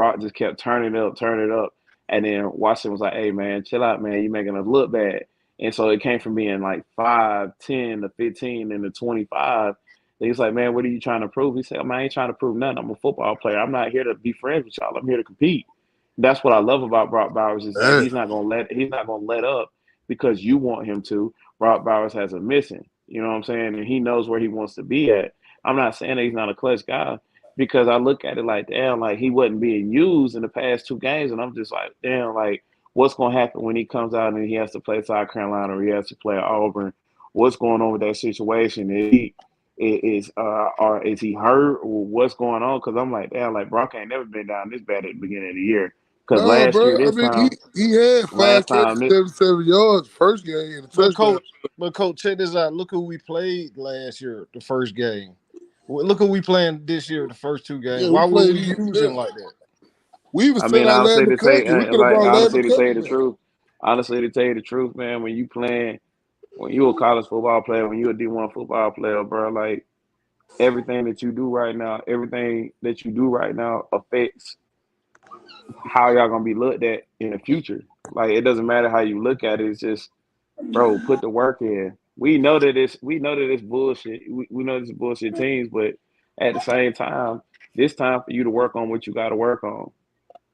turning it up. And then Washington was like, "Hey man, chill out, man. You're making us look bad." And so it came from being like 5, 10 to 15 and to 25. And he's like, "Man, what are you trying to prove?" He said, "Man, I ain't trying to prove nothing. I'm a football player. I'm not here to be friends with y'all. I'm here to compete." That's what I love about Brock Bowers is that Damn. he's not gonna let up because you want him to. Brock Bowers has a mission. You know what I'm saying? And he knows where he wants to be at. I'm not saying that he's not a clutch guy because I look at it like, damn, like he wasn't being used in the past 2 games. And I'm just like, damn, like what's going to happen when he comes out and he has to play South Carolina or he has to play Auburn? What's going on with that situation? Or is he hurt or what's going on? Because I'm like, damn, like Brock ain't never been down this bad at the beginning of the year. Because Nah, bro. I mean, he had last 5 catches, time, 77 yards first game and a But touchdown. coach, check this out. Look who we played last year, the first game. Look who we playing this year, the first 2 games. Yeah, we Why would played we these. use Yeah. him like that? We even I sent mean, out Larry honestly, to say, McCutcheon. We could have brought Larry honestly, to tell you the McCutcheon back. truth, man, when you a college football player, when you a D1 football player, bro, like everything that you do right now, affects how y'all gonna be looked at in the future. Like it doesn't matter how you look at it. It's just, bro, put the work in. We know that it's bullshit. We know it's bullshit teams, but at the same time, it's time for you to work on what you got to work on.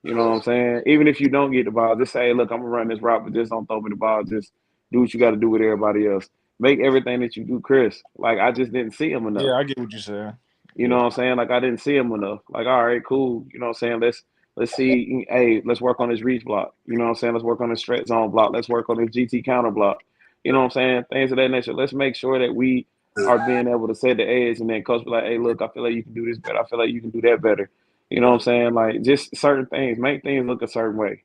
You know what I'm saying? Even if you don't get the ball, just say, look, I'm gonna run this route, but just don't throw me the ball. Just do what you got to do with everybody else. Make everything that you do, Chris. Like I just didn't see him enough. Yeah, I get what you're saying. You know what I'm saying? Like I didn't see him enough. Like, all right, cool. You know what I'm saying? Let's see. Hey, let's work on this reach block. You know what I'm saying? Let's work on this stretch zone block. Let's work on this GT counter block. You know what I'm saying? Things of that nature. Let's make sure that we are being able to set the edge, and then coach be like, hey, look, I feel like you can do this better. I feel like you can do that better. You know what I'm saying? Like just certain things, make things look a certain way.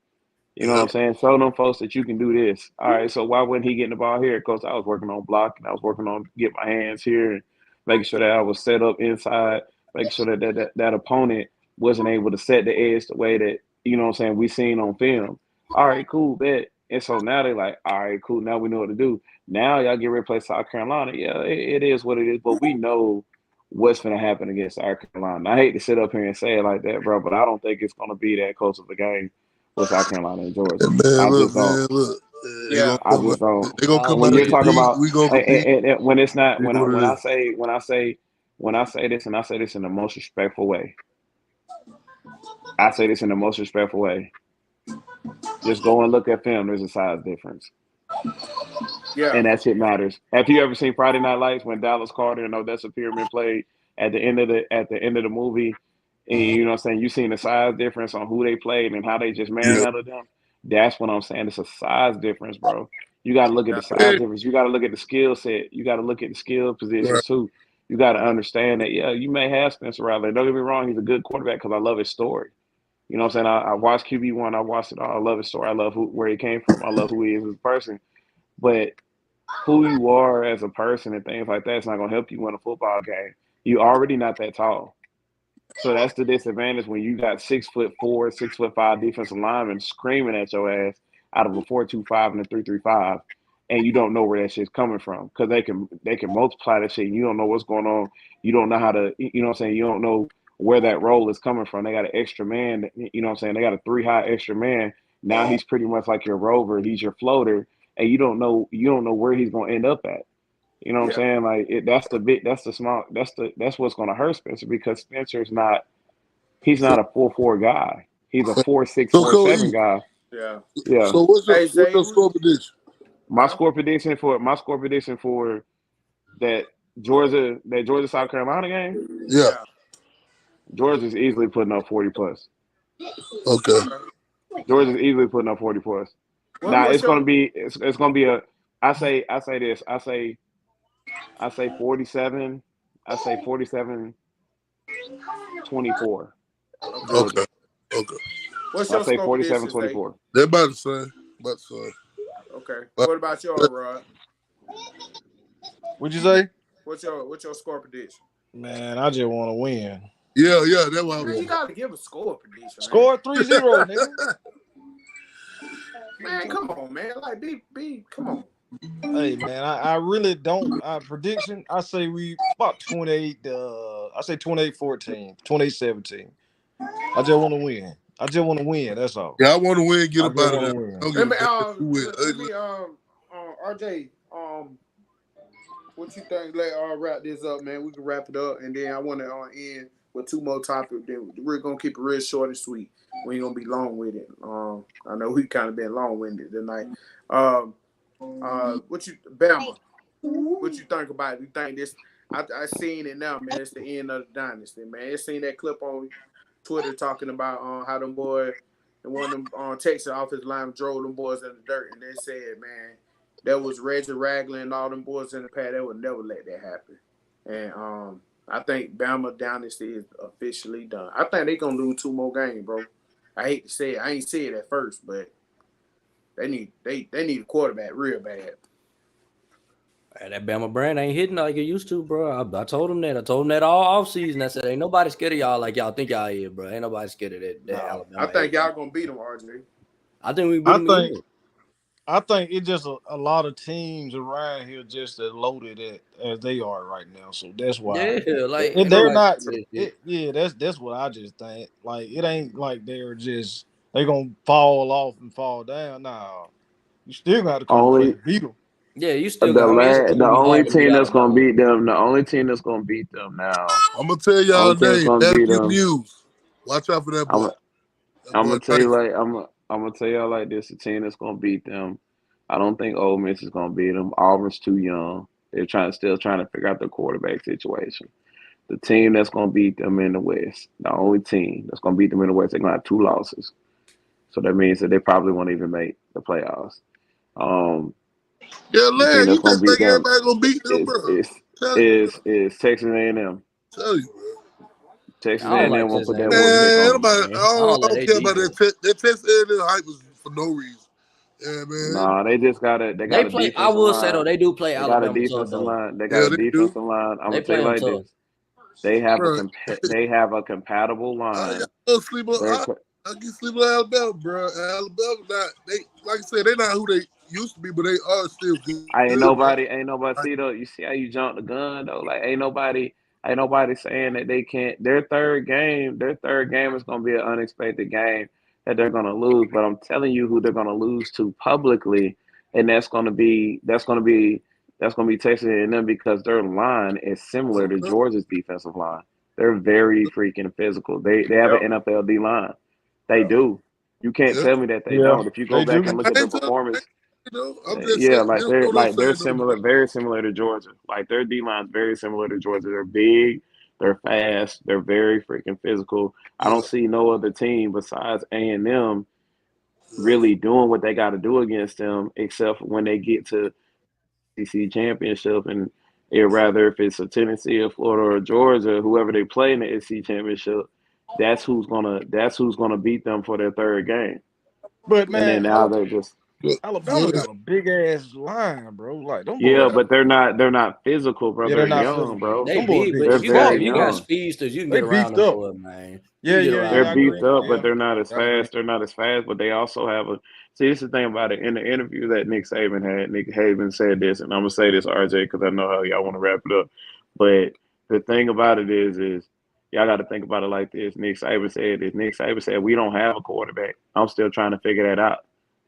You know what Yeah. I'm saying? Show them folks that you can do this. All right, so why wasn't he getting the ball here? Because I was working on blocking. I was working on get my hands here and making sure that I was set up inside, making sure that opponent wasn't able to set the edge the way that, you know what I'm saying, we seen on film. All right, cool, bet. And so now they're like, all right, cool, now we know what to do. Now y'all get ready to play South Carolina. Yeah, it is what it is, but we know what's going to happen against South Carolina. I hate to sit up here and say it like that, bro, but I don't think it's going to be that close of a game with South Carolina and Georgia. And I just don't. man, look. Yeah. I just don't. They gonna come When out you're and talking compete. about We gonna compete. when it's not It is what it is. when I say this and I say this in the most respectful way. I say this in the most respectful way. Just go and look at film. There's a size difference, Yeah. and that shit matters. Have you ever seen Friday Night Lights when Dallas Carter and Odessa Pyramid played at the end of the movie? And you know what I'm saying? You seen the size difference on who they played and how they just Yeah. manhandled them. That's what I'm saying. It's a size difference, bro. You got to look at Yeah. the size difference. You got to look at the skill set. You got to look at the skill Right. positions too. You got to understand that, yeah, you may have Spencer Rattler. Don't get me wrong, he's a good quarterback because I love his story. You know what I'm saying? I watched QB1. I watched it all. I love his story. I love where he came from. I love who he is as a person. But who you are as a person and things like that is not going to help you win a football game. You already not that tall. So that's the disadvantage when you got 6'4", 6'5" defensive linemen screaming at your ass out of a 4.25 and a 3.35, and you don't know where that shit's coming from because they can multiply that shit. And you don't know what's going on. You don't know how to. You know what I'm saying? You don't know where that role is coming from. They got an extra man. You know what I'm saying? They got a 3 high extra man. Now he's pretty much like your rover. He's your floater, and you don't know where he's going to end up at. You know what I'm Yeah. saying? Like that's what's going to hurt Spencer because Spencer's not he's not a 4-4 guy. He's a 4-6, So 4-7 Cody, guy. Yeah. Yeah. so what's Hey your Zay, score prediction? My score prediction for that Georgia South Carolina game, Yeah. Yeah. Georgia's easily putting up 40 plus. Okay. Okay. Georgia's easily putting up 40 plus. Now What's your it's gonna be a I say this I say 47 I say 47-24 okay? Okay. Georgia. Okay. What's I your say score 47 predictions, Zay? 24. They're about the same. About the same. Okay. But, What about your Rod? What'd you say? What's your score prediction? Man, I just want to win. yeah, that's what I Man, you want. gotta give a score prediction, man. Score 3-0, nigga. Man, come on, man. Like come on. Hey man, I really don't prediction. I say we about 28 I say 28-14, 28-17. I just want to win. I just want to win. That's all. Yeah, I want to win, get I up just out of want there. to win. Don't Let give me a damn who win. let me RJ what you think? Let wrap this up, man. We can wrap it up, and then I want to end with two more topics. Then we're gonna keep it real short and sweet. We ain't gonna be long with it. I know we kind of been long winded tonight. What you Bama? What you think about it? You think this? I seen it now, man. It's the end of the dynasty, man. You seen that clip on Twitter talking about how them boys and one of them Texas offensive linemen drove them boys in the dirt, and they said, man, that was Reggie Ragland and all them boys in the pad. They would never let that happen. And I think Bama dynasty is officially done. I think they gonna lose two more games, bro. I hate to say it. I ain't say it at first, but they need a quarterback real bad. Hey, that Bama brand ain't hitting like it used to, bro. I told him that. I told him that all offseason. I said, ain't nobody scared of y'all like y'all think y'all is, bro. Ain't nobody scared of that No, I Alabama. think y'all gonna beat them, RJ. I think we beat I them think again. I think it's just a lot of teams around here just as loaded as they are right now. So that's why Yeah, like ain't they're nobody not. scared of that shit. Yeah, that's what I just think. Like it ain't like they're gonna fall off and fall down. Nah, you still got to come play Only and beat them. Yeah, you still got. I mean, it's still the gonna be only hard to beat team that's gonna Alabama. beat them, the only team that's gonna beat them now, I'm gonna tell y'all only team that's name. gonna beat Matthew them. Muse. Watch out for that boy. I'm That I'm boy gonna tell you nice. like I'm gonna tell y'all like this: the team that's gonna beat them. I don't think Ole Miss is gonna beat them. Auburn's too young. They're still trying to figure out the quarterback situation. The team that's gonna beat them in the West, the only team that's gonna beat them in the West, they're gonna have two losses. So that means that they probably won't even make the playoffs. Um, Yeah, the team Larry, that's you gonna just beat think them everybody gonna beat them, is bro? is Tell you, is is Texas A&M. tell you, bro. Texas I don't A&M like won't Texas put that A&M water pick Man, on them. nobody. defense, man. I I don't like don't their care about that. defense. That test and hype was for no reason. Yeah, man. Nah, they They got a play. I defensive will say though, line. they do play They got a Alabama tough defensive though. line. They got Yeah, a they do. defensive line. I'm They gonna tell play you them like tough. this. Bro, They have a compatible I line. don't sleep on. They're I can sleep on Alabama, bro. Alabama, not they. Like I said, they're not who they used to be, but they are still good, bro. ain't nobody Like, see though. You see how you jumped the gun though? Like ain't nobody saying that they can't. Their third game is gonna be an unexpected game that they're gonna lose. But I'm telling you who they're gonna lose to publicly, and that's gonna be Texas A&M because their line is similar to okay. Georgia's defensive line. They're very freaking physical. They have Yep. an NFL D line. They Yep. do. You can't Yeah, tell me that they Yeah, don't. If you go they back do. and look I at their ain't telling performance, I'm just saying. yeah, This is what I'm they're saying, though, bro. similar, very similar to Georgia. Like their D line's very similar to Georgia. They're big, they're fast, they're very freaking physical. I Yeah, don't see no other team besides A&M yeah. really doing what they got to do against them, except for when they get to SEC championship and rather if it's a Tennessee or Florida or Georgia, whoever they play in the SEC championship, that's who's gonna beat them for their third game. But And then man, now they're just Alabama Good. got a big ass line, bro. Like them yeah, boys, but they're not physical, bro. yeah, they're They're not young, physical. bro. They Them boys big, big but They're as if you got fuck, very man. young. speedsters, you can They get around beefed them up. boys, man. You Yeah, can get yeah, They're around yeah. I them boys. beefed agree. up, but Yeah, they're not as I agree. fast. They're not as fast, but they also have a see. This is the thing about it. In the interview that Nick Saban had, Nick Saban said this, and I'm gonna say this, RJ, because I know how y'all want to wrap it up. But the thing about it is y'all got to think about it like this. Nick Saban said this. Nick Saban said we don't have a quarterback. I'm still trying to figure that out.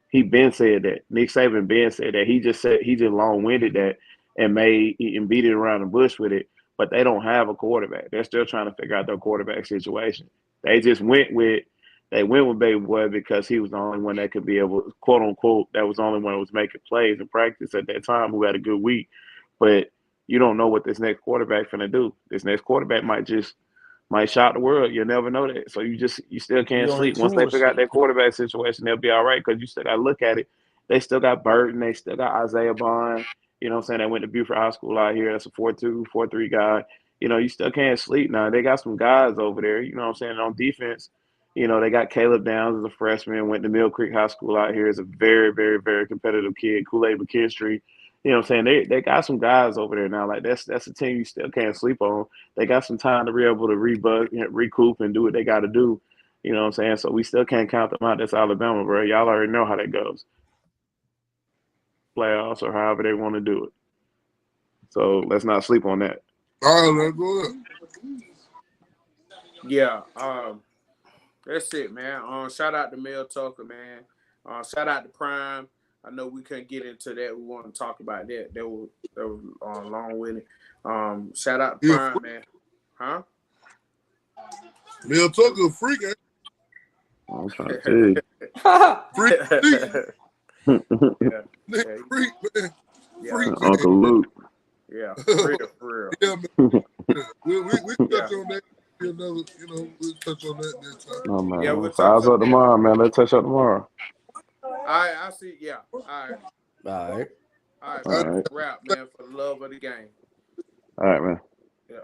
He been said that. Nick Saban been said that. He just long winded that and beat it around the bush with it. But they don't have a quarterback. They're still trying to figure out their quarterback situation. They just went with Baby Boy because he was the only one that could be able, quote unquote, that was the only one that was making plays in practice at that time who had a good week. But you don't know what this next quarterback finna do. This next quarterback might shock the world. You'll never know that. So you still can't You on sleep. Once they tour figure out shit. their quarterback situation, they'll be all right because you still got to look at it. They still got Burton. They still got Isaiah Bond. You know what I'm saying? They went to Buford High School out here. That's a 4.2, 4.3 guy. You know, you still can't sleep now. They got some guys over there, you know what I'm saying, on defense. You know, they got Caleb Downs as a freshman, went to Mill Creek High School out here as a very, very, very competitive kid, Kool-Aid McKinstry. You know what I'm saying? They got some guys over there now. Like that's a team you still can't sleep on. They got some time to be able to recoup and do what they got to do. You know what I'm saying? So we still can't count them out. That's Alabama, bro. Y'all already know how that goes. Playoffs or however they want to do it. So let's not sleep on that. All right, let's go ahead. Yeah, that's it, man. Shout out to Mel Tucker, man. Shout out to Prime. I know we couldn't get into that. We want to talk about that. That was long with it. Shout out to Prime, man. Huh? Mel Tucker a freak, ain't I'm trying to tell you. freak, Yeah. nigga, freak, man. Yeah. Freak, man. Uncle Luke. Yeah, for real. Yeah, man. We touch Yeah. on that. Another, we'll touch on that next time. No, man. Yeah, we'll touch Files on up that. tomorrow, man. Let's touch up tomorrow. I see. Yeah. All right. All right. All right, All man. right. Wrap, man, for the love of the game. All right, man. Yeah.